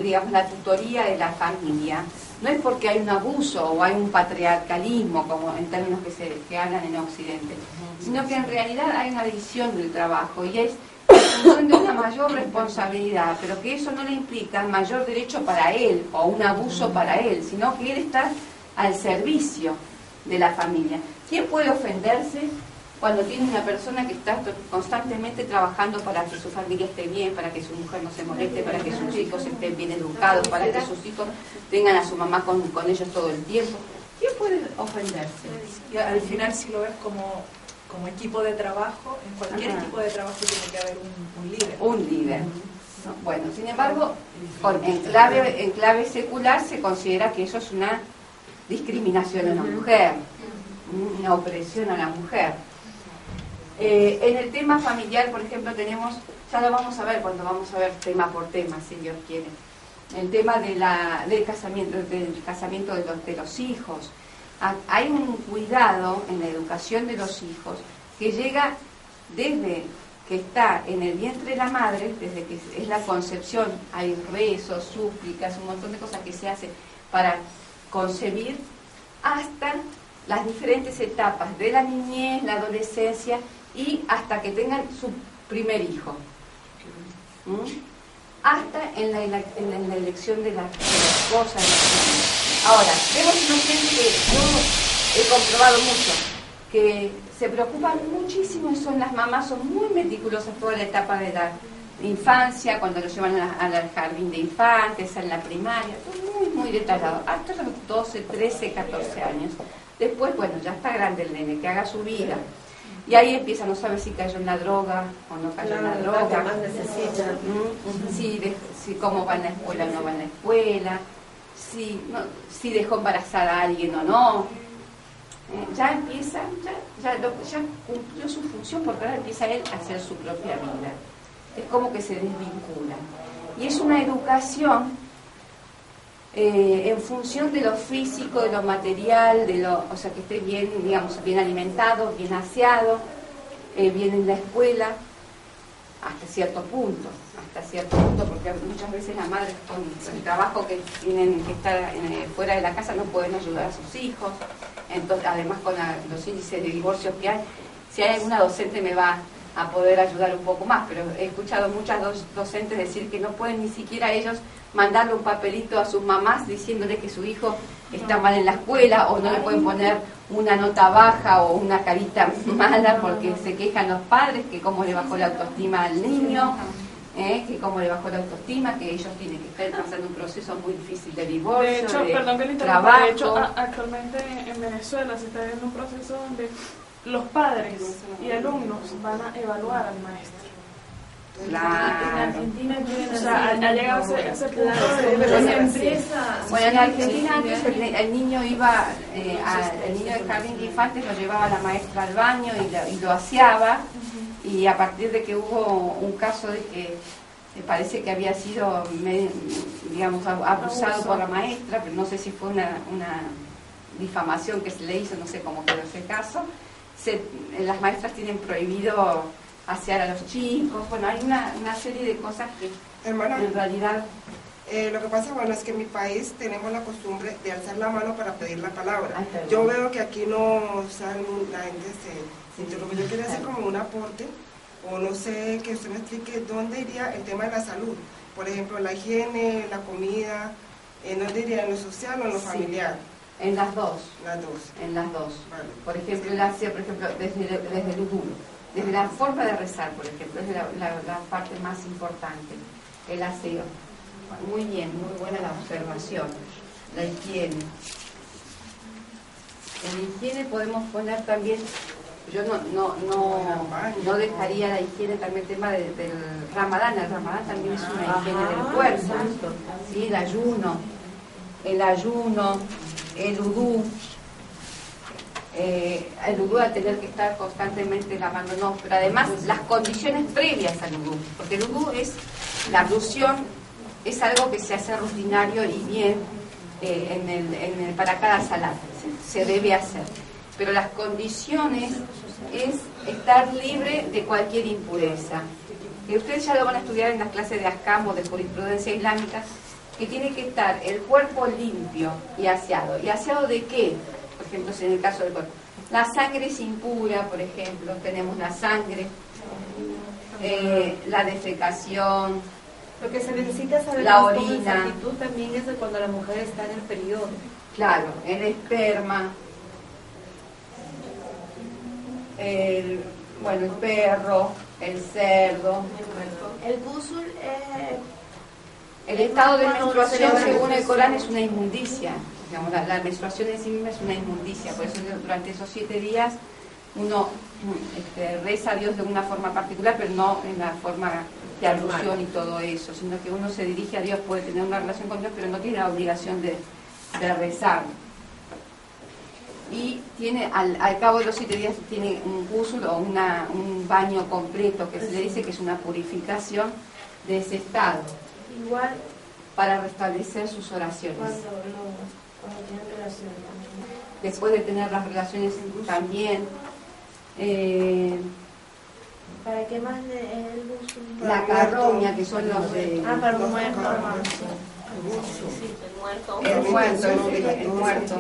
digamos, la tutoría de la familia, no es porque hay un abuso o hay un patriarcalismo, como en términos que hablan en Occidente, sino que en realidad hay una división del trabajo y es de una mayor responsabilidad, pero que eso no le implica mayor derecho para él o un abuso para él, sino que él está al servicio de la familia. ¿Quién puede ofenderse cuando tiene una persona que está constantemente trabajando para que su familia esté bien, para que su mujer no se moleste, para que sus hijos estén bien educados, para que sus hijos tengan a su mamá con ellos todo el tiempo? ¿Quién puede ofenderse? Y al final, si lo ves como equipo de trabajo, en cualquier equipo de trabajo tiene que haber un líder. Un líder. ¿No? Bueno, sin embargo, en clave secular se considera que eso es una discriminación a la mujer, una opresión a la mujer. En el tema familiar, por ejemplo, tenemos, ya lo vamos a ver cuando vamos a ver tema por tema, si Dios quiere, el tema del casamiento de los hijos. Hay un cuidado en la educación de los hijos que llega desde que está en el vientre de la madre, desde que es la concepción, hay rezos, súplicas, un montón de cosas que se hace para concebir, hasta las diferentes etapas de la niñez, la adolescencia y hasta que tengan su primer hijo. hasta en la elección de las cosas. Ahora, vemos una gente que yo he comprobado mucho, que se preocupan muchísimo y son las mamás, son muy meticulosas toda la etapa de la infancia, cuando lo llevan al jardín de infantes, en la primaria, todo muy detallado, hasta los 12, 13, 14 años. Después, bueno, ya está grande el nene, que haga su vida. Y ahí empieza, no sabe si cayó en la droga o no cayó en la droga. Que más necesita. Si cómo va en la escuela o no va en la escuela, si dejó embarazada a alguien o no. Ya empieza, ya cumplió su función, porque ahora empieza él a hacer su propia vida. Es como que se desvincula. Y es una educación en función de lo físico, de lo material, o sea, que esté bien, digamos, bien alimentado, bien aseado, bien en la escuela, hasta cierto punto, porque muchas veces las madres con el trabajo que tienen que estar fuera de la casa no pueden ayudar a sus hijos. Entonces, además con los índices de divorcios que hay, si hay alguna docente me va a poder ayudar un poco más, pero he escuchado muchas docentes decir que no pueden ni siquiera ellos mandarle un papelito a sus mamás diciéndole que su hijo está mal en la escuela, o no le pueden poner una nota baja o una carita mala porque se quejan los padres que cómo le bajó la autoestima al niño, que cómo le bajó la autoestima, que ellos tienen que estar pasando un proceso muy difícil de divorcio, de hecho, perdón que le interrumpa, trabajo. De hecho, actualmente en Venezuela se está viendo un proceso donde los padres y alumnos van a evaluar al maestro. Claro. En Argentina o sea, ha llegado ese punto de las empresas. Bueno, en Argentina antes el niño iba, el niño del jardín de infantes lo llevaba la maestra al baño y lo aseaba, y a partir de que hubo un caso de que parece que había sido, digamos, abusado por la maestra, pero no sé si fue una difamación que se le hizo, no sé cómo quedó ese caso, las maestras tienen prohibido asear a los chicos. Bueno, hay una serie de cosas que Hermana, en realidad... lo que pasa, bueno, es que en mi país tenemos la costumbre de alzar la mano para pedir la palabra. Yo veo que aquí no, la gente se interrumpe. Yo quería hacer como un aporte, o no sé, que usted me explique dónde iría el tema de la salud. Por ejemplo, la higiene, la comida, ¿dónde iría? ¿En lo social o en lo familiar? En las dos. En las dos. Vale. Por ejemplo, el aseo, desde el udú. Desde la forma de rezar, por ejemplo, es la parte más importante, el aseo. Muy bien, muy buena la observación. La higiene. En higiene podemos poner también, yo no dejaría la higiene también el tema del Ramadán. El Ramadán también es una higiene del cuerpo, ¿sí? El ayuno, el udú. El udú a tener que estar constantemente lavándonos, pero además las condiciones previas al udú, porque el udú es la ablución, es algo que se hace rutinario y bien para cada salat, se debe hacer, pero las condiciones es estar libre de cualquier impureza, que ustedes ya lo van a estudiar en las clases de Ahkam o de jurisprudencia islámica, que tiene que estar el cuerpo limpio y aseado. ¿Y aseado de qué? Por ejemplo, en el caso del cuerpo, la sangre es impura, por ejemplo, tenemos la sangre, la defecación, lo que se necesita saber la orina, también es de cuando la mujer está en el periodo. Claro, el esperma, el perro, el cerdo, el ghusl, el estado de menstruación según el Corán es una inmundicia. Digamos, la menstruación en sí misma es una inmundicia, por eso durante esos 7 días uno reza a Dios de una forma particular, pero no en la forma de alusión y todo eso, sino que uno se dirige a Dios, puede tener una relación con Dios, pero no tiene la obligación de rezar. Y tiene, al cabo de los 7 días, tiene un ghusl o un baño completo, que se le dice que es una purificación de ese estado. Igual para restablecer sus oraciones. Cuando tienen relaciones. Después de tener las relaciones también. ¿Para qué más el ghusl? La carroña, que son los de... para el muerto. El muerto.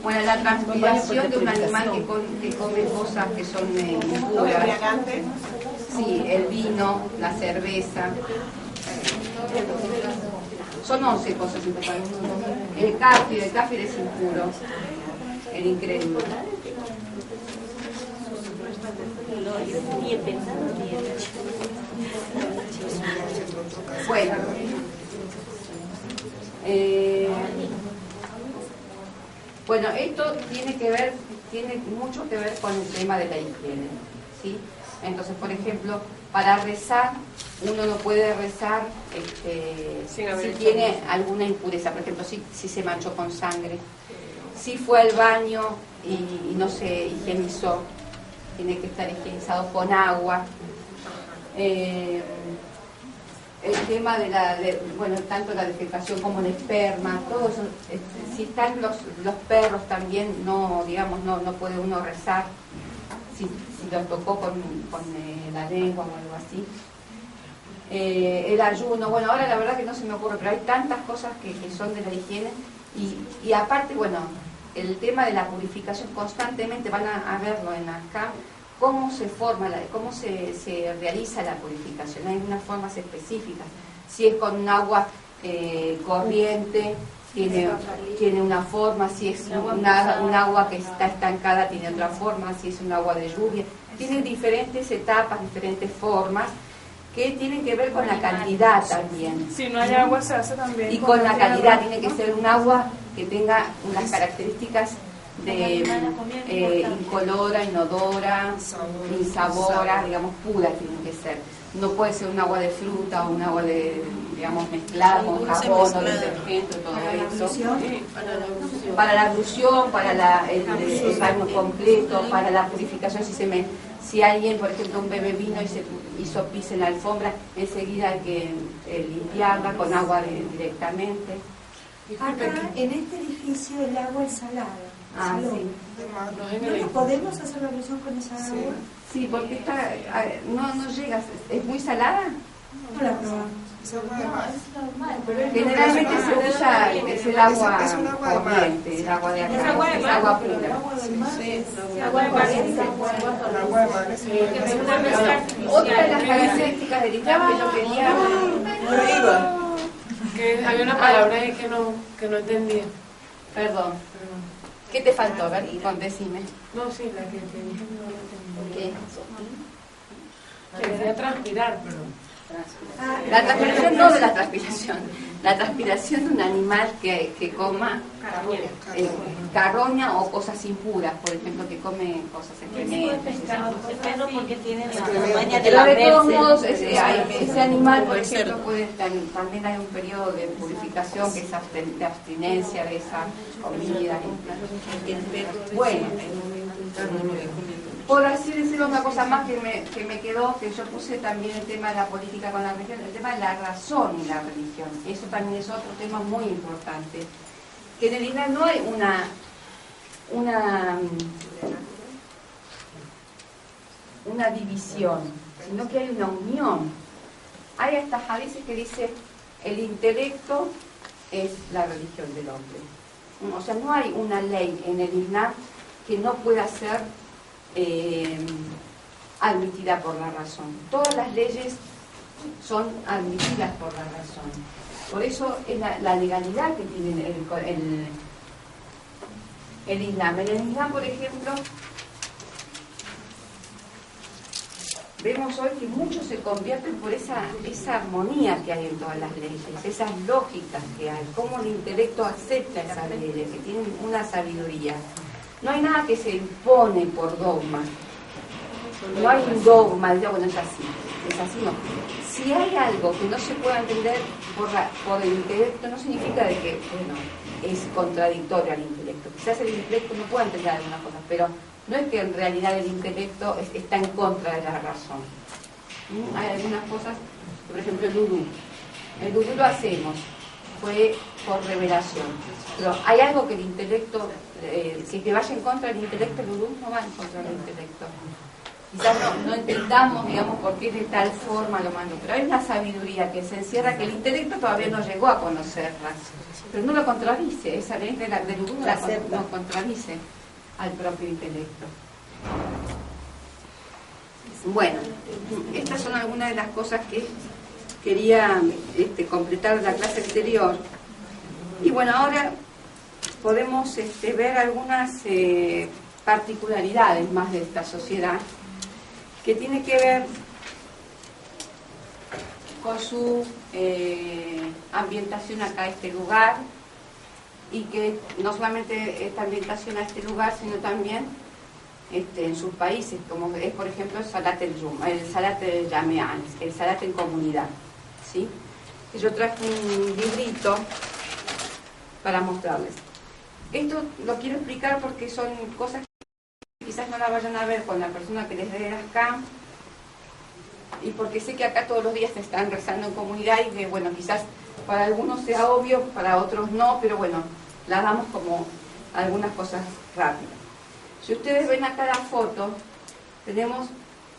Bueno, la transpiración de un animal que come cosas que son impuras. Sí, el vino, la cerveza. Son 11 cosas importantes. El cáfir es impuro. El incrédulo. Bueno. Bueno, esto tiene mucho que ver con el tema de la higiene, ¿sí? Entonces, por ejemplo, para rezar, uno no puede rezar si tiene alguna impureza, por ejemplo, si se manchó con sangre, si fue al baño y no se higienizó, tiene que estar higienizado con agua. El tema bueno, tanto la defecación como el esperma, todo eso, si están los perros también, no puede uno rezar, si los tocó con la lengua o algo así. El ayuno, bueno, ahora la verdad que no se me ocurre, pero hay tantas cosas que son de la higiene, y aparte, bueno, el tema de la purificación, constantemente van a verlo en acá, cómo se forma, cómo se realiza la purificación. Hay unas formas específicas. Si es con un agua corriente, tiene una forma. Si es un agua que está estancada, tiene otra forma. Si es un agua de lluvia, tiene diferentes etapas, diferentes formas, que tienen que ver con la calidad también. Si no hay agua, se hace también. Y con la calidad, tiene que ser un agua que tenga unas características de incolora, inodora, insabora, digamos, pura tiene que ser. No puede ser un agua de fruta o un agua digamos, mezclada con jabón o detergente, todo eso. Para la ablución, para el baño completo, para la purificación, si alguien, por ejemplo, un bebé vino y se hizo pis en la alfombra, enseguida hay que limpiarla con agua directamente. Acá, en este edificio, el agua es salada. Sí. ¿No podemos hacer la ablución con esa agua? Sí, porque no llega, es muy salada. No la probamos. Generalmente se usa el agua corriente, el agua de acá, es agua pura. Otra de las características del Islam que yo quería... Que había una palabra ahí que no entendía. Perdón. ¿Qué te faltó? Decime. No, sí, la que dije no la entendí. ¿Qué? Que decía transpirar, pero... La transpiración, no de la transpiración. La transpiración de un animal que coma carroña o cosas impuras, por ejemplo, que come cosas excrementos. Pero porque tiene la campaña de la de todos modos, ese animal, por ejemplo, también hay un periodo de purificación que es de abstinencia de esa comida. Bueno, por así decirlo, una cosa más que me quedó, que yo puse también el tema de la política con la religión, el tema de la razón y la religión. Eso también es otro tema muy importante. Que en realidad no hay una división, sino que hay una unión. Hay hasta hadices que dice el intelecto es la religión del hombre. O sea, no hay una ley en el Islam que no pueda ser admitida por la razón. Todas las leyes son admitidas por la razón. Por eso es la legalidad que tiene el Islam. En el Islam, por ejemplo, vemos hoy que muchos se convierten por esa armonía que hay en todas las leyes, esas lógicas que hay, cómo el intelecto acepta esas leyes, que tienen una sabiduría. No hay nada que se impone por dogma. No hay un dogma, bueno, es así no. Si hay algo que no se pueda entender por el intelecto, no significa de que, bueno, es contradictorio al intelecto. Quizás el intelecto no pueda entender algunas cosas, pero no es que en realidad el intelecto está en contra de la razón. Hay algunas cosas, por ejemplo, el vudú. El vudú lo hacemos, fue por revelación. Pero hay algo que el intelecto, que vaya en contra del intelecto, el vudú no va en contra del intelecto. Quizás no entendamos, digamos, por qué de tal forma lo mando, pero hay una sabiduría que se encierra que el intelecto todavía no llegó a conocerla, pero no lo contradice, esa ley del vudú no contradice al propio intelecto. Bueno, estas son algunas de las cosas que quería completar la clase anterior. Y bueno, ahora podemos ver algunas particularidades más de esta sociedad que tiene que ver con su ambientación acá a este lugar, y que no solamente esta ambientación a este lugar, sino también en sus países, como es por ejemplo el Salat el Jamean, el Salat en comunidad, ¿sí? Yo traje un librito para mostrarles. Esto lo quiero explicar porque son cosas que quizás no la vayan a ver con la persona que les dé acá, y porque sé que acá todos los días se están rezando en comunidad y que bueno, quizás para algunos sea obvio, para otros no, pero bueno, las damos como algunas cosas rápidas. Si ustedes ven acá la foto, tenemos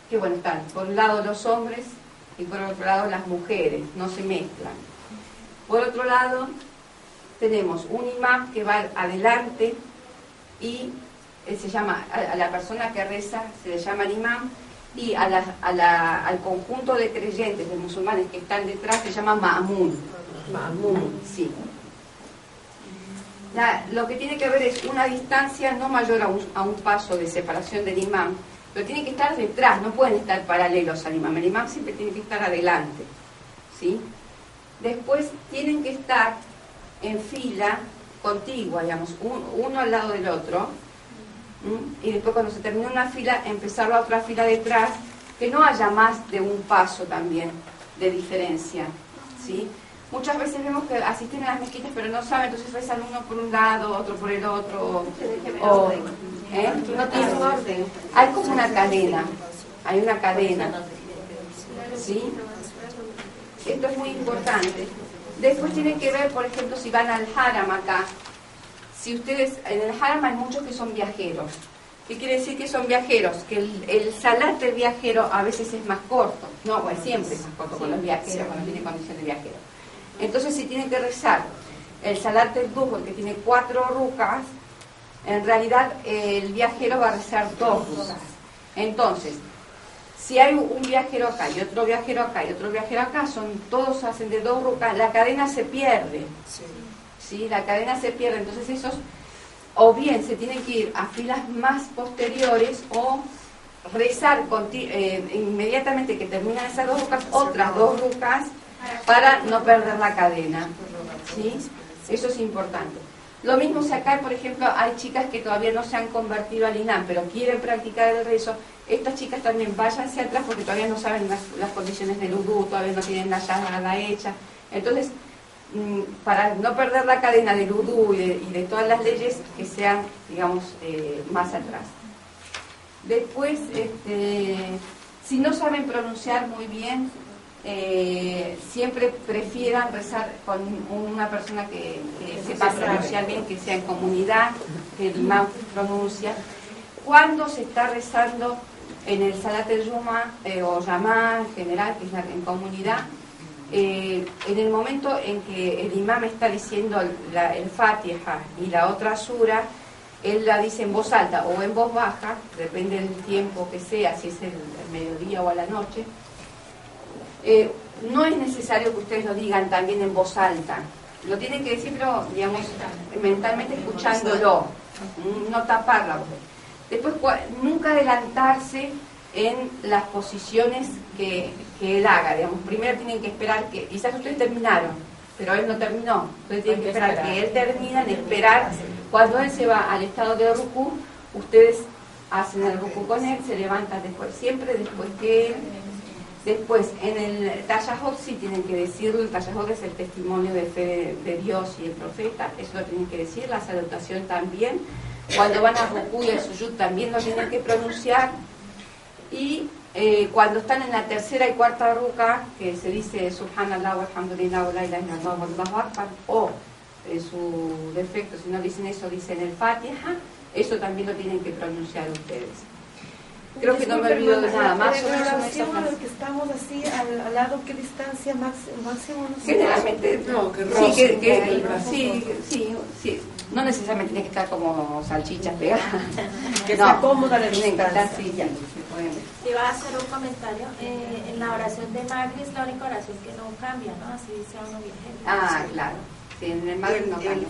que bueno, están por un lado los hombres y por otro lado las mujeres, no se mezclan. Por otro lado tenemos un imán que va adelante y se llama, a la persona que reza se le llama el imán, y al conjunto de creyentes, de musulmanes que están detrás, se llama ma'mum. Ma'mum, sí. Lo que tiene que ver es una distancia no mayor a un paso de separación del imán, pero tiene que estar detrás, no pueden estar paralelos al imán. El imán siempre tiene que estar adelante, ¿sí? Después tienen que estar en fila contigua, digamos, uno al lado del otro, y después cuando se termina una fila, empezar la otra fila detrás, que no haya más de un paso también de diferencia, ¿sí? Muchas veces vemos que asisten a las mezquitas pero no saben, entonces rezan uno por un lado, otro por el otro, no tienen orden. Hay como una cadena, hay una cadena, ¿sí? Esto es muy importante. Después tienen que ver, por ejemplo, si van al haram acá. Si ustedes, en el haram hay muchos que son viajeros. ¿Qué quiere decir que son viajeros? Que el salat del viajero a veces es más corto. No, pues siempre es más corto con los viajeros, cuando tiene condición de viajero. Entonces, si tienen que rezar el salat del duhur, que tiene 4 rucas, en realidad el viajero va a rezar 2 rucas. Entonces, si hay un viajero acá y otro viajero acá y otro viajero acá, todos hacen de 2 rucas, la cadena se pierde. ¿Sí? La cadena se pierde, entonces esos o bien se tienen que ir a filas más posteriores o rezar inmediatamente que terminan esas 2 rucas, otras 2 rucas para no perder la cadena, ¿sí? Eso es importante. Lo mismo si acá, por ejemplo, hay chicas que todavía no se han convertido al INAM, pero quieren practicar el rezo. Estas chicas también váyanse atrás porque todavía no saben las condiciones del udú, todavía no tienen la llagada hecha. Entonces, para no perder la cadena del udú y de todas las leyes, que sean, digamos, más atrás. Después, si no saben pronunciar muy bien, siempre prefieran rezar con una persona que sepa pronunciar bien, que sea en comunidad, que el imán pronuncia. Cuando se está rezando en el Salat el-Juma o Yamá en general, que es en comunidad, en el momento en que el imán está diciendo el Fatiha y la otra sura, él la dice en voz alta o en voz baja, depende del tiempo que sea, si es el mediodía o a la noche. No es necesario que ustedes lo digan también en voz alta, lo tienen que decir, pero digamos, mentalmente escuchándolo, no tapar la voz. Después, nunca adelantarse en las posiciones que él haga, digamos. Primero tienen que esperar que, quizás ustedes terminaron, pero él no terminó, entonces tienen que esperar que él termine, esperar. Cuando él se va al estado de rukú, ustedes hacen el rukú con él, se levantan después, siempre después que él. Después, en el Tashahhud sí tienen que decirlo, el Tashahhud es el testimonio de fe de Dios y el profeta, eso lo tienen que decir, la salutación también. Cuando van a rukú y el suyud también lo tienen que pronunciar. Y cuando están en la tercera y cuarta ruca, que se dice Subhanallah, walhamdulillah, wa la ilaha illallah, wallahu akbar, o en su defecto, si no dicen eso, dicen el Fatiha, eso también lo tienen que pronunciar ustedes. Creo que no me olvido de nada más. En la oración, los que estamos así al lado, ¿qué distancia máximo? Generalmente, no, sí. No necesariamente tiene que estar como salchichas pegadas. Que sea cómoda la distancia. pueden ver. Te iba a hacer un comentario. En la oración de Magri es la única oración que no cambia, ¿no? Así sea uno virgen. Ah, claro. Sí, en el Magri no cambia.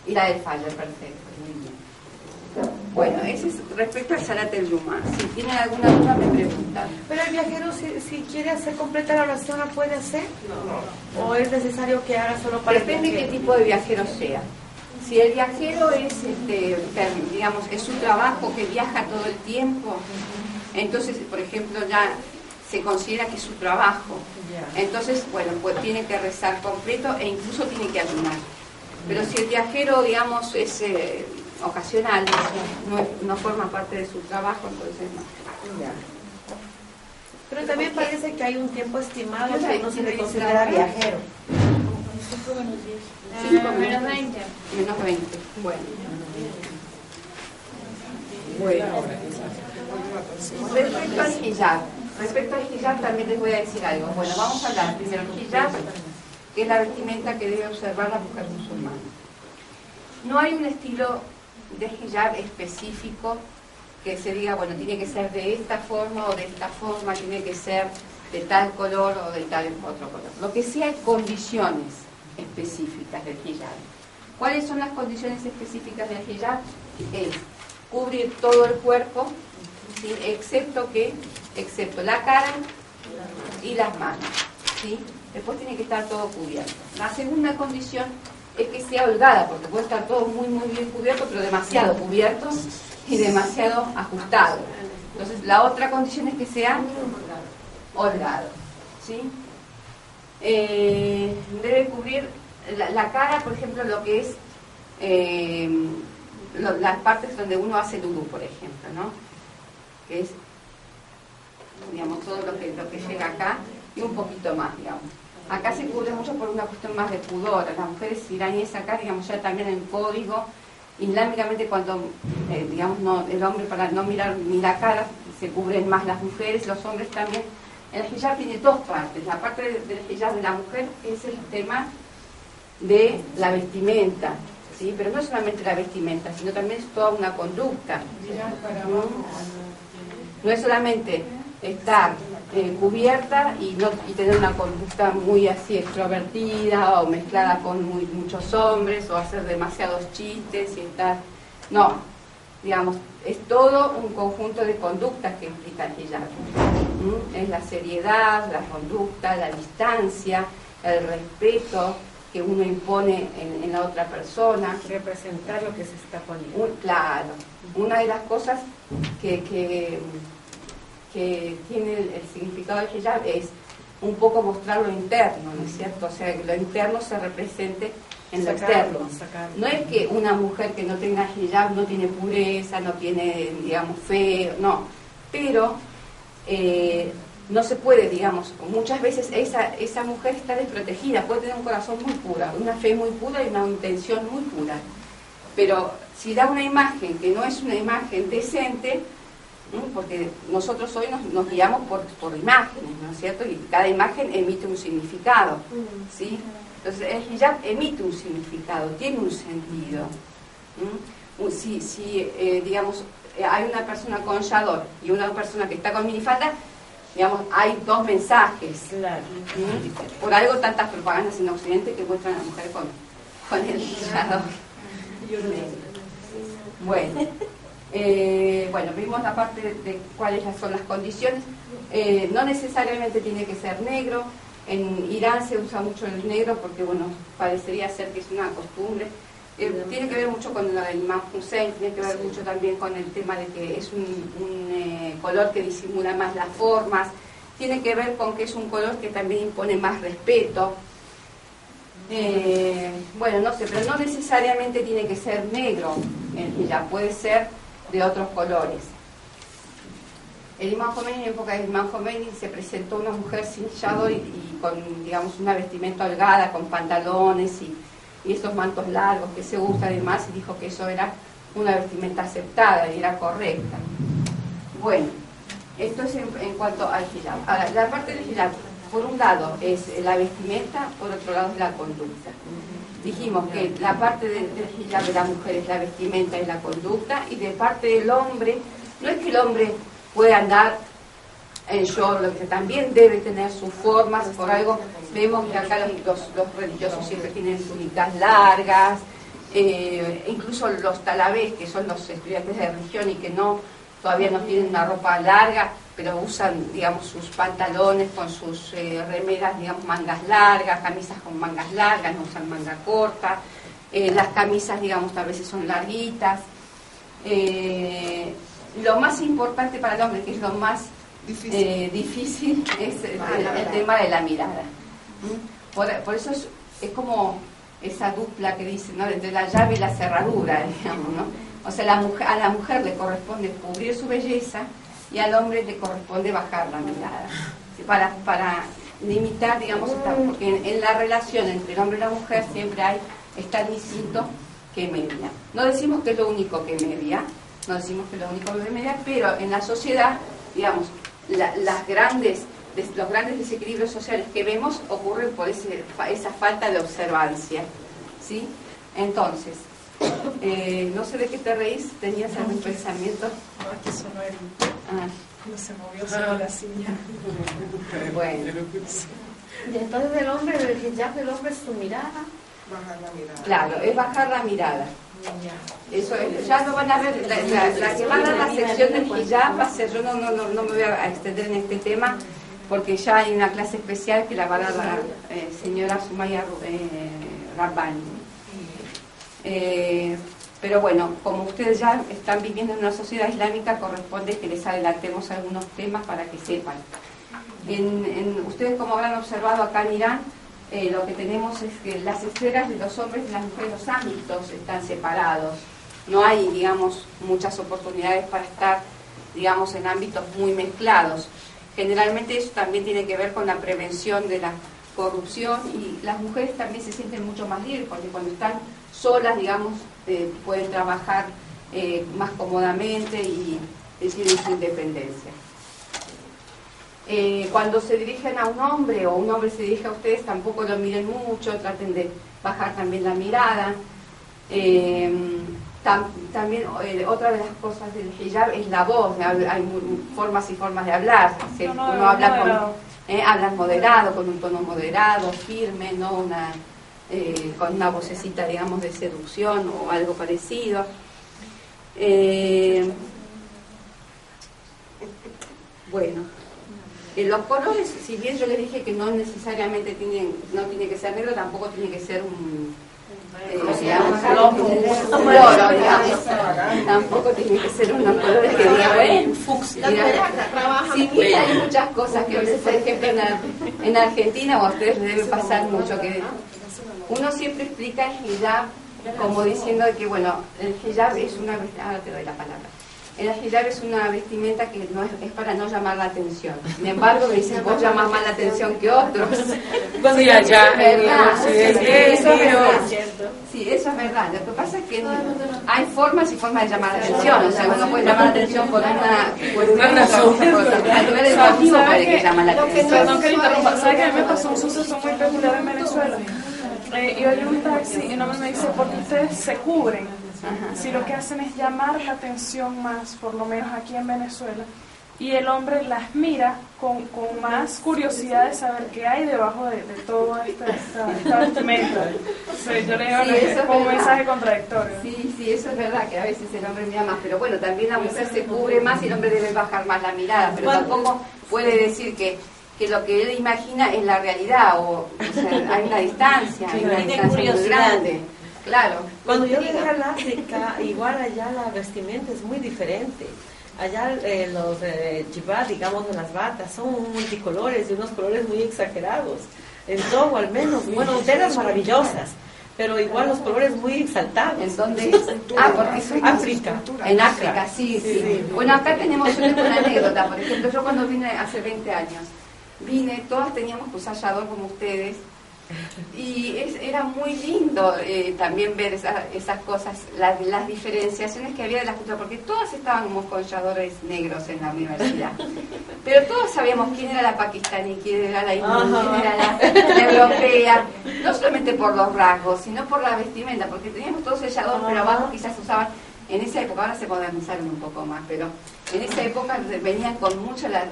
Y la del Fajr, perfecto. Muy bien. Bueno, ese es respecto al Salat el Yuma. Si tienen alguna duda me preguntan. Pero el viajero, si quiere hacer completa la oración, ¿la puede hacer? No. ¿O es necesario que haga solo para Depende qué tipo de viajero sea. Si el viajero es, digamos, es su trabajo, que viaja todo el tiempo, entonces, por ejemplo, ya se considera que es su trabajo. Entonces, bueno, pues tiene que rezar completo e incluso tiene que ayunar. Pero si el viajero, digamos, es ocasional, no forma parte de su trabajo, entonces no. Pero también parece que hay un tiempo estimado que no se le considera viajero. Menos 20. Menos 20. Bueno. Respecto al hijab también les voy a decir algo. Bueno, vamos a hablar primero del hijab, que es la vestimenta que debe observar la mujer musulmana. No hay un estilo de hijab específico que se diga, bueno, tiene que ser de esta forma o de esta forma, tiene que ser de tal color o de tal otro color. Lo que sí hay condiciones específicas del hijab. ¿Cuáles son las condiciones específicas del hijab? Es cubrir todo el cuerpo, ¿sí? excepto la cara y las manos, ¿sí? Después tiene que estar todo cubierto. La segunda condición es que sea holgada, porque puede estar todo muy bien cubierto, pero demasiado cubierto y demasiado ajustado. Entonces la otra condición es que sea holgado, ¿sí? Debe cubrir la cara, por ejemplo, lo que es las partes donde uno hace el udú, por ejemplo, ¿no? Que es, digamos, todo lo que llega acá y un poquito más, digamos. Acá se cubre mucho por una cuestión más de pudor. Las mujeres iraníes acá, digamos, ya también en código, islámicamente cuando, digamos, el hombre para no mirar ni la cara, se cubren más las mujeres, los hombres también. El hijab tiene dos partes. La parte del hijab de la mujer es el tema de la vestimenta, ¿sí? Pero no solamente la vestimenta, sino también es toda una conducta. No es solamente estar cubierta y tener una conducta muy así extrovertida o mezclada con muchos hombres o hacer demasiados chistes y estar... No, digamos, es todo un conjunto de conductas que implica el hijab. Es la seriedad, la conducta, la distancia, el respeto que uno impone en la otra persona. Representar lo que se está poniendo. Claro, una de las cosas que tiene el significado del hijab es un poco mostrar lo interno, ¿no es cierto? O sea, que lo interno se represente en lo externo. No es que una mujer que no tenga hijab no tiene pureza, no tiene, digamos, fe, no. Pero no se puede, digamos, muchas veces esa mujer está desprotegida, puede tener un corazón muy puro, una fe muy pura y una intención muy pura. Pero si da una imagen que no es una imagen decente, porque nosotros hoy nos guiamos por imágenes, ¿no es cierto? Y cada imagen emite un significado, ¿sí? Entonces el hijab emite un significado, tiene un sentido. Si digamos, hay una persona con chador y una persona que está con minifalda, digamos, hay dos mensajes. Claro. Por algo tantas propagandas en Occidente que muestran a la mujer con el chador. Bueno, vimos la parte de cuáles son las condiciones. No necesariamente tiene que ser negro. En Irán se usa mucho el negro porque, bueno, parecería ser que es una costumbre. Tiene que ver mucho con el Imam Hussein, tiene que ver mucho también con el tema de que es un color que disimula más las formas, tiene que ver con que es un color que también impone más respeto. Bueno, no sé, pero no necesariamente tiene que ser negro, ya puede ser de otros colores. El Imam Khomeini, en la época del Imam Khomeini, se presentó una mujer sin chador y con, digamos, una vestimenta holgada, con pantalones y estos mantos largos que se usan y demás, y dijo que eso era una vestimenta aceptada y era correcta. Bueno, esto es en cuanto al hijab. Ahora, la parte del hijab, por un lado es la vestimenta, por otro lado es la conducta. Dijimos que la parte del hijab de la mujer es la vestimenta y la conducta, y de parte del hombre, no es que el hombre puede andar en short, lo que también debe tener sus formas. Por algo vemos que acá los religiosos siempre tienen túnicas largas, incluso los talabés, que son los estudiantes de religión y que todavía no tienen una ropa larga, pero usan, digamos, sus pantalones con sus remeras, digamos, mangas largas, camisas con mangas largas, no usan manga corta, las camisas, digamos, a veces son larguitas. Lo más importante para el hombre, que es lo más difícil, es el tema de la mirada. Por eso es como esa dupla que dicen, ¿no?, entre la llave y la cerradura, digamos, ¿no? O sea, a la mujer le corresponde cubrir su belleza y al hombre le corresponde bajar la mirada, para limitar, digamos, porque en la relación entre el hombre y la mujer siempre está el instinto que media. No decimos que es lo único que media, pero en la sociedad, digamos, los grandes desequilibrios sociales que vemos ocurren por esa falta de observancia, ¿sí? Entonces, no sé de qué te reís, ¿tenías algún pensamiento? No, aquí sonó no se movió solo la silla. Bueno. Y entonces el hombre, el hijab, el hombre es su mirada. Bajar la mirada. Claro, es bajar la mirada. Eso ya lo van a ver, la que va a dar la sección del hijab va a ser, yo no me voy a extender en este tema, porque ya hay una clase especial que la va a dar la señora Sumaya Rabbani. Pero bueno, como ustedes ya están viviendo en una sociedad islámica, corresponde que les adelantemos algunos temas para que sepan. Ustedes, como habrán observado acá en Irán, lo que tenemos es que las esferas de los hombres y las mujeres, los ámbitos están separados. No hay, digamos, muchas oportunidades para estar, digamos, en ámbitos muy mezclados. Generalmente eso también tiene que ver con la prevención de la corrupción, y las mujeres también se sienten mucho más libres, porque cuando están solas, digamos, pueden trabajar más cómodamente y tienen su independencia. Cuando se dirigen a un hombre o un hombre se dirige a ustedes, tampoco lo miren mucho, traten de bajar también la mirada. También otra de las cosas del hijab es la voz. Hay formas y formas de hablar. Uno habla hablan moderado, con un tono moderado, firme, no con una vocecita, digamos, de seducción o algo parecido. Los colores, si bien yo les dije que no necesariamente tiene que ser negro, tampoco tiene que ser un floro, digamos. Tampoco tiene que ser unos colores que digan fucsia. Si bien hay muchas cosas que a veces, por ejemplo, en Argentina, o a ustedes les debe pasar mucho, que uno siempre explica el hijab como diciendo que, bueno, el hijab es una vestimenta, ahora te doy la palabra. El hijab es una vestimenta que no es para no llamar la atención. Sin embargo, me dicen, vos llamas más la atención que otros. Sí, allá, eso es verdad. Sí, eso es verdad. Lo que pasa es que hay formas y formas de llamar la atención. O sea, uno puede llamar la atención por una cuestión, a nivel educativo puede que llama la atención. Perdón que le interrumpa. ¿Sabes que a mí me pasó un suceso muy peculiar en Venezuela? Yo en un taxi y no me dice, ¿por qué ustedes se cubren? Si lo que hacen es llamar la atención más, por lo menos aquí en Venezuela, y el hombre las mira con más curiosidad de saber qué hay debajo de todo esta vestimenta. Yo le digo como un mensaje contradictorio. Sí, eso es verdad, que a veces el hombre mira más, pero bueno, también la mujer se cubre más y el hombre debe bajar más la mirada, pero tampoco puede decir que lo que él imagina es la realidad, o sea, hay una distancia, hay una distancia muy grande. Claro. Cuando yo viajé al África, igual allá la vestimenta es muy diferente. Allá los jibad, digamos, de las batas, son multicolores, de unos colores muy exagerados. En todo, al menos. Bueno, telas maravillosas, pero igual los colores muy exaltados. ¿En dónde es? Porque es África. En África, sí. Bueno, acá tenemos una anécdota. Por ejemplo, yo cuando vine hace 20 años, todas teníamos pulsallador como ustedes, y era muy lindo también ver esas cosas, las diferenciaciones que había de las culturas, porque todas estábamos con colladores negros en la universidad, pero todos sabíamos quién era la pakistaní, quién era la hindú, quién era la europea, no solamente por los rasgos, sino por la vestimenta, porque teníamos todos sellador, pero abajo quizás usaban en esa época, ahora se modernizaron un poco más, pero en esa época venían con mucho las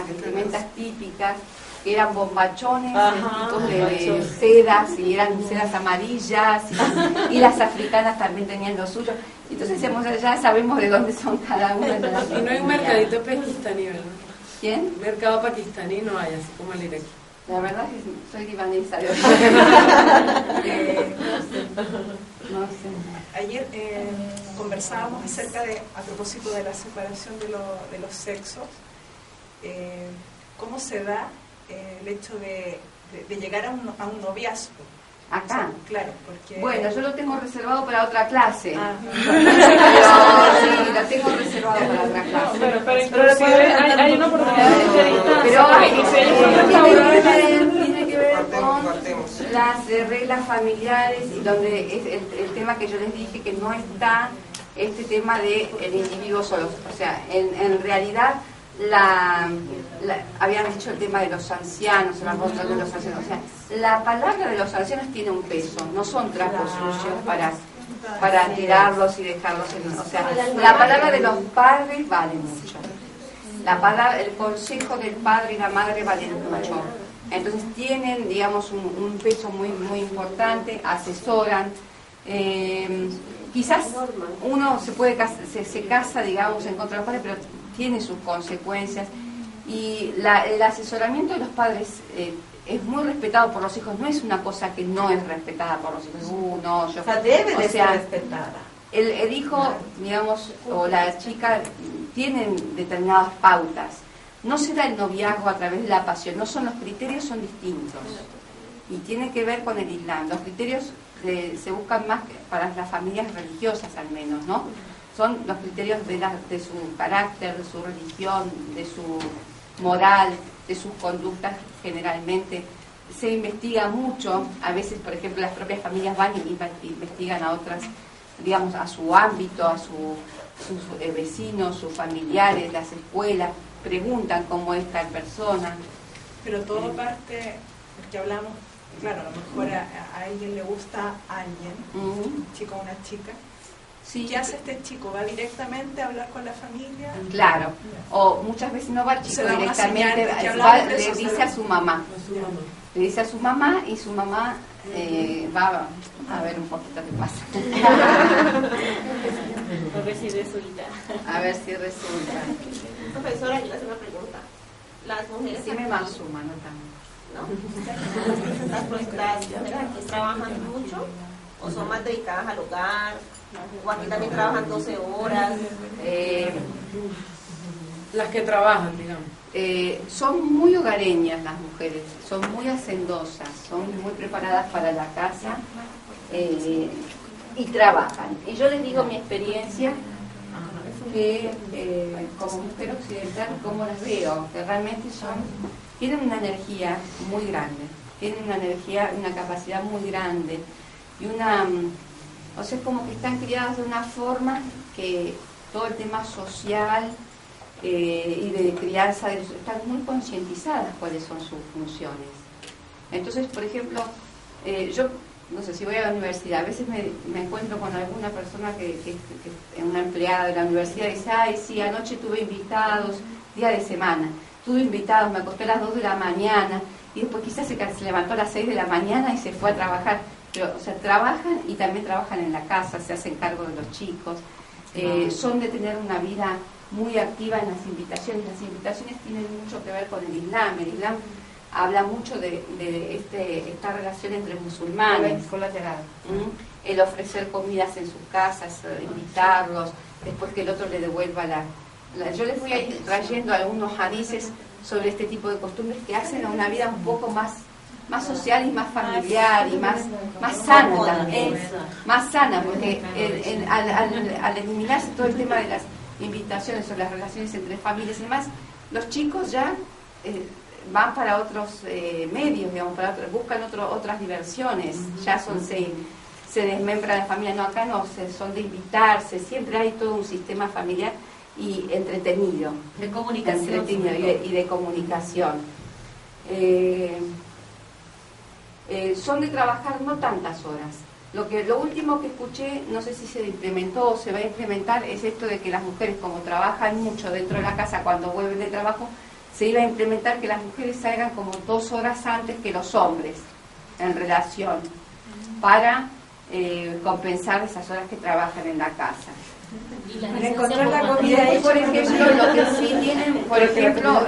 vestimentas típicas, que eran bombachones, tipos de sedas, y eran sedas amarillas, y las africanas también tenían lo suyo. Entonces ya sabemos de dónde son cada una de las. Y no hay un mercadito pakistaní, ¿verdad? ¿Quién? Mercado pakistaní no hay, así como el iraquí. La verdad es que soy libanesa. No sé. Ayer conversábamos acerca de, a propósito de la separación de los sexos, cómo se da el hecho de llegar a un noviazgo. Acá. O sea, claro, porque... Bueno, yo lo tengo reservado para otra clase. Pero sí, lo tengo reservado para otra clase. Pero inclusive hay una oportunidad de entrevista. Pero tiene que ver con las reglas familiares, y donde es el tema que yo les dije, que no está este tema del individuo solo. O sea, en realidad habían dicho el tema de los ancianos, el rol de los ancianos. O sea, la palabra de los ancianos tiene un peso, no son trapos sucios para tirarlos y dejarlos en... O sea, la palabra de los padres vale mucho. El consejo del padre y la madre valen mucho. Entonces tienen, digamos, un peso muy, muy importante, asesoran. Quizás uno se casa, digamos, en contra de los padres, pero tiene sus consecuencias. Y el asesoramiento de los padres es muy respetado por los hijos. No es una cosa que no es respetada por los hijos. O sea, debe de ser respetada. El hijo, digamos, o la chica tienen determinadas pautas. No se da el noviazgo a través de la pasión. Los criterios son distintos. Y tiene que ver con el Islam. Los criterios se buscan más para las familias religiosas, al menos, ¿no? Son los criterios de su carácter, de su religión, de su moral, de sus conductas. Generalmente se investiga mucho. A veces, por ejemplo, las propias familias van y investigan a otras, digamos, a su ámbito, a sus vecinos, sus familiares, las escuelas, preguntan cómo es tal persona. Pero todo parte, porque hablamos, claro, a lo mejor a alguien le gusta a alguien, un chico o una chica. Sí. ¿Qué hace este chico? ¿Va directamente a hablar con la familia? Claro, o muchas veces no va el chico directamente, le dice a su mamá. Le dice a su mamá y su mamá va a ver un poquito qué pasa. A ver si resulta. A ver si resulta. Profesora, yo le hago una pregunta. Las mujeres... Sí me mal suman, ¿no? Las mujeres aquí trabajan mucho o son más dedicadas al hogar, o aquí también trabajan 12 horas. Las que trabajan, digamos. Son muy hogareñas las mujeres, son muy hacendosas, son muy preparadas para la casa y trabajan. Y yo les digo mi experiencia, que como mujer occidental, como las veo, que realmente tienen una energía muy grande, tienen una energía, una capacidad muy grande, y o sea, es como que están criadas de una forma que todo el tema social y de crianza, están muy concientizadas cuáles son sus funciones. Entonces, por ejemplo, yo no sé, si voy a la universidad, a veces me encuentro con alguna persona que una empleada de la universidad, dice, ay, sí, anoche tuve invitados, día de semana, tuve invitados, me acosté a las 2 de la mañana, y después quizás se levantó a las 6 de la mañana y se fue a trabajar. Pero, o sea, trabajan y también trabajan en la casa, se hacen cargo de los chicos, son de tener una vida muy activa en las invitaciones. Las invitaciones tienen mucho que ver con el Islam. El Islam habla mucho de esta relación entre musulmanes, el ofrecer comidas en sus casas, invitarlos, después que el otro le devuelva yo les voy a ir trayendo algunos hadices sobre este tipo de costumbres que hacen a una vida un poco más social y más familiar y más sana también, más sana, porque al eliminarse todo el tema de las invitaciones o las relaciones entre familias y demás, los chicos ya van para otros medios, digamos, buscan otras diversiones, ya se desmembra la familia. No, acá no, son de invitarse, siempre hay todo un sistema familiar y entretenido, de comunicación y de comunicación. Son de trabajar no tantas horas, Lo último que escuché, no sé si se implementó o se va a implementar, es esto de que las mujeres, como trabajan mucho dentro de la casa, cuando vuelven de trabajo, se iba a implementar que las mujeres salgan como 2 horas antes que los hombres en relación, para compensar esas horas que trabajan en la casa. Para encontrar la comida. Por ejemplo, lo que sí tienen, por ejemplo,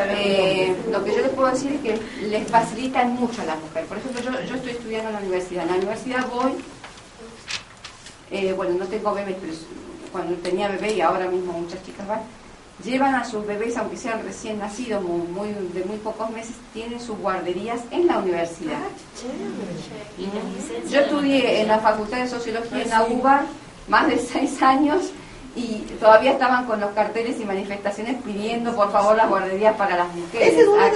lo que yo les puedo decir es que les facilitan mucho a las mujeres. Por ejemplo, yo estoy estudiando en la universidad. En la universidad voy, bueno, no tengo bebés, pero cuando tenía bebé y ahora mismo muchas chicas van, llevan a sus bebés, aunque sean recién nacidos, de muy pocos meses, tienen sus guarderías en la universidad. Yo estudié en la Facultad de Sociología en la UBA más de 6 años y todavía estaban con los carteles y manifestaciones pidiendo por favor las guarderías para las mujeres. Esa es una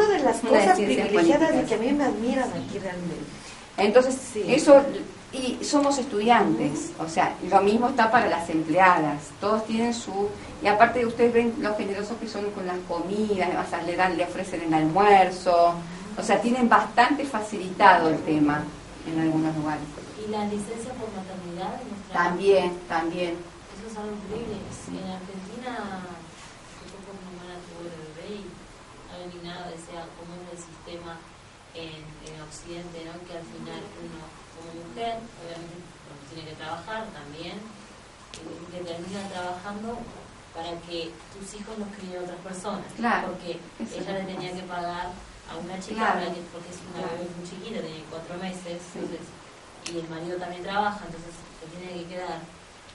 de las cosas privilegiadas de que a mí me admiran aquí realmente. Entonces, eso, y somos estudiantes, o sea, lo mismo está para las empleadas, todos tienen su, y aparte ustedes ven lo generosos que son con las comidas, o sea, le ofrecen el almuerzo, o sea, tienen bastante facilitado el tema en algunos lugares. Y la licencia por maternidad. También. Eso es algo increíble. En Argentina, hace poco mi hermana tuvo el bebé y ha eliminado, decía, cómo es el sistema en Occidente, ¿no? Que al final uno, como mujer, obviamente tiene que trabajar también, que termina trabajando para que tus hijos los críen otras personas. Claro. Porque ella le tenía que pagar a una chica, porque es una bebé muy chiquita, tiene 4 meses, entonces, y el marido también trabaja, entonces se tiene que quedar.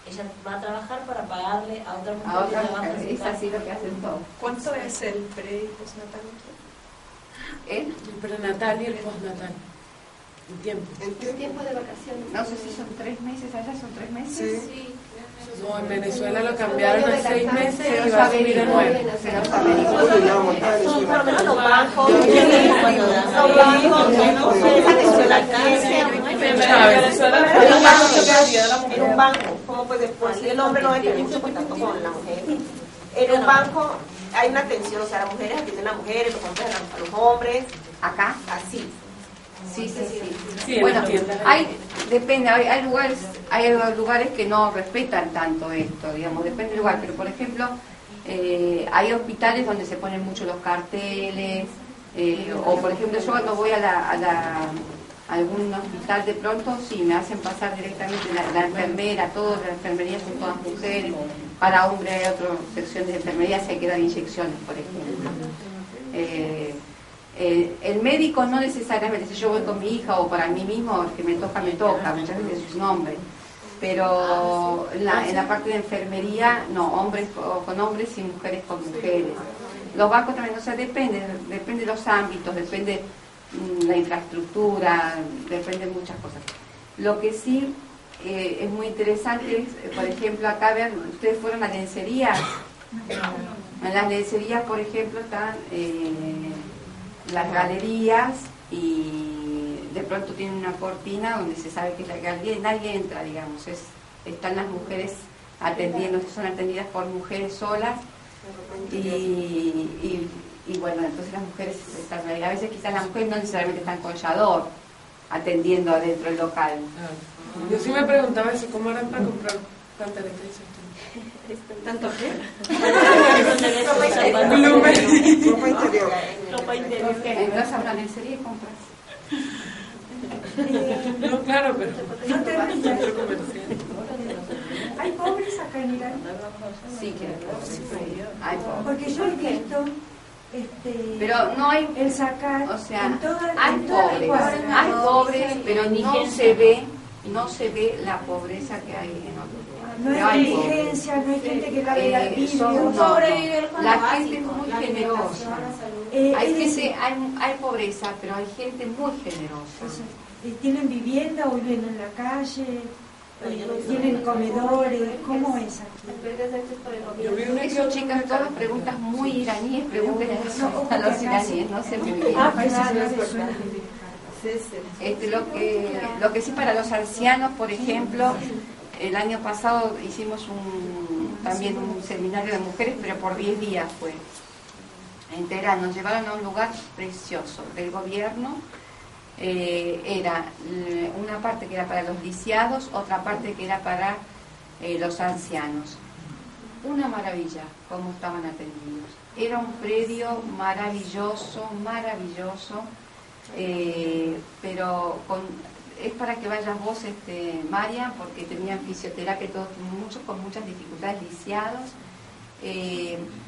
Ella va a trabajar para pagarle a otra mujer que trabaja en su casa. Es así lo que hacen todos. ¿Cuánto es el pre y postnatal? El prenatal y el postnatal. ¿En tiempo? El tiempo de vacaciones. No sé si son 3 meses, allá son 3 meses. Sí. No, en Venezuela lo cambiaron a 6 meses y va a subir a 9. Por lo menos los bancos, en un banco, como pues después, si el hombre no entra mucho contacto con la mujer, en un banco hay una atención, o sea, las mujeres atienden a las mujeres, los hombres a los hombres, acá, así. Sí. Bueno, depende, hay lugares que no respetan tanto esto, digamos, depende del lugar, pero por ejemplo, hay hospitales donde se ponen mucho los carteles, o por ejemplo, yo cuando voy a algún hospital de pronto, sí, me hacen pasar directamente la enfermera, todas las enfermerías son todas mujeres, para hombres hay otra sección de enfermería si hay que dar inyecciones, por ejemplo. El médico no necesariamente, si yo voy con mi hija o para mí mismo, el que me toca, muchas veces es un hombre, pero en la parte de enfermería, no, hombres con hombres y mujeres con mujeres. Los bancos también, o sea, depende de los ámbitos, depende la infraestructura, depende de muchas cosas. Lo que sí es muy interesante es, por ejemplo, acá vean, ustedes fueron a lencerías. En las lencerías, por ejemplo, están las galerías y de pronto tienen una cortina donde se sabe que es la galería y nadie entra, digamos. Están las mujeres atendiendo, son atendidas por mujeres solas y bueno, entonces las mujeres están ahí. A veces quizás las mujeres no necesariamente están con collador atendiendo adentro del local. Yo sí me preguntaba eso, ¿cómo harán para comprar pantaletas y cestas? ¿Tanto qué? Ropa interior. Entras a una lencería y compras. No, claro, pero No te un centro comercial. ¿Hay pobres acá en Irán? Sí, que hay pobres. Porque yo he visto pero no hay, el sacar, o sea, hay pobres, pero no se ve la pobreza que hay en otros lugares. No hay diligencia, no hay gente que cabe la vidrio. La gente es muy generosa. Hay pobreza, pero hay gente muy generosa. ¿Tienen vivienda o viven en la calle? ¿Tienen comedores? ¿Cómo es aquí? Eso, chicas, todas preguntas muy iraníes, pregúntenle a los iraníes, no sé muy bien. Lo que sí para los ancianos, por ejemplo, el año pasado hicimos también un seminario de mujeres, pero por 10 días fue en Teherán. Nos llevaron a un lugar precioso del gobierno era una parte que era para los lisiados, otra parte que era para los ancianos. Una maravilla cómo estaban atendidos. Era un predio maravilloso, maravilloso, pero es para que vayas vos, Marian, porque tenían fisioterapia, todos muchos con muchas dificultades, lisiados.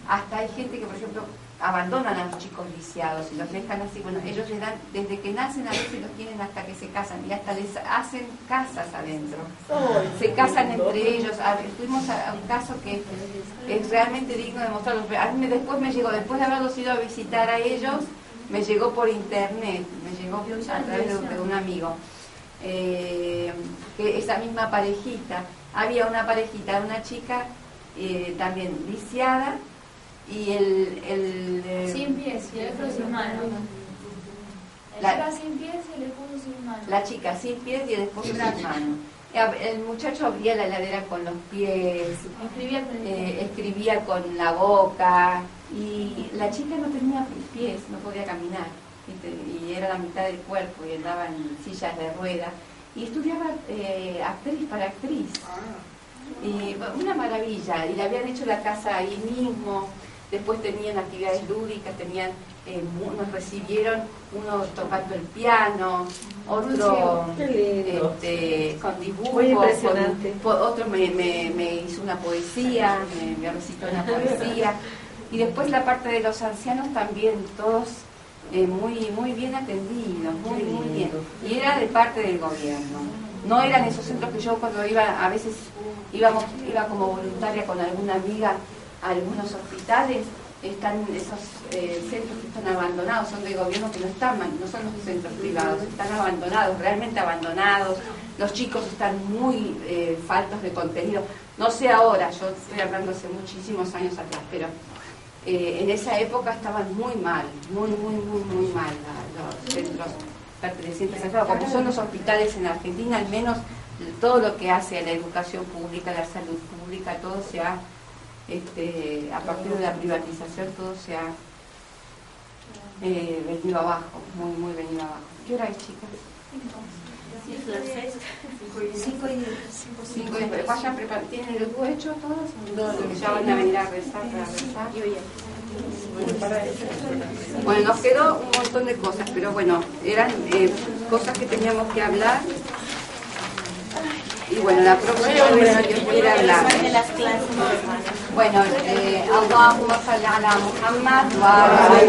Hasta hay gente que, por ejemplo, abandonan a los chicos lisiados y los dejan así. Bueno, ellos les dan, desde que nacen a veces los tienen hasta que se casan y hasta les hacen casas adentro. Se casan entre ellos. Fuimos a un caso que es realmente digno de mostrarlo. A mí después de haberlos ido a visitar a ellos, me llegó por internet, me llegó a través de un amigo. Que esa misma parejita, había una parejita, una chica también lisiada y sin pies y el otro sin mano. La chica sin pies y el esposo sin mano. La chica sin pies y el esposo sin mano. El muchacho abría la heladera con los pies, escribía con la boca, y la chica no tenía pies, no podía caminar, y era la mitad del cuerpo y andaba en sillas de ruedas, y estudiaba actriz para actriz. Y una maravilla, y le habían hecho la casa ahí mismo. Después tenían actividades lúdicas, nos recibieron, uno tocando el piano, otro con dibujos, otro me hizo una poesía, me recitó una poesía. Y después la parte de los ancianos también, todos muy bien atendidos, muy bien. Y era de parte del gobierno. No eran esos centros que yo cuando iba, a veces iba como voluntaria con alguna amiga a algunos hospitales, están esos centros que están abandonados, son del gobierno, que no son los centros privados, están abandonados, realmente abandonados. Los chicos están muy faltos de contenido. No sé ahora, yo estoy hablando hace muchísimos años atrás, pero en esa época estaban muy mal, muy mal los centros pertenecientes a, como son los hospitales en Argentina, al menos todo lo que hace a la educación pública, la salud pública, todo se ha, a partir de la privatización, todo se ha venido abajo, muy venido abajo. ¿Qué hora es, chicas? 5 y 10. Vayan preparando. ¿Tienen el grupo hecho todos? No, ya van a venir a rezar para rezar. Bueno, nos quedó un montón de cosas, pero bueno, eran cosas que teníamos que hablar. Y bueno, la próxima vez que pudiera hablar. Bueno, Allahumma salli ala Muhammad wa ala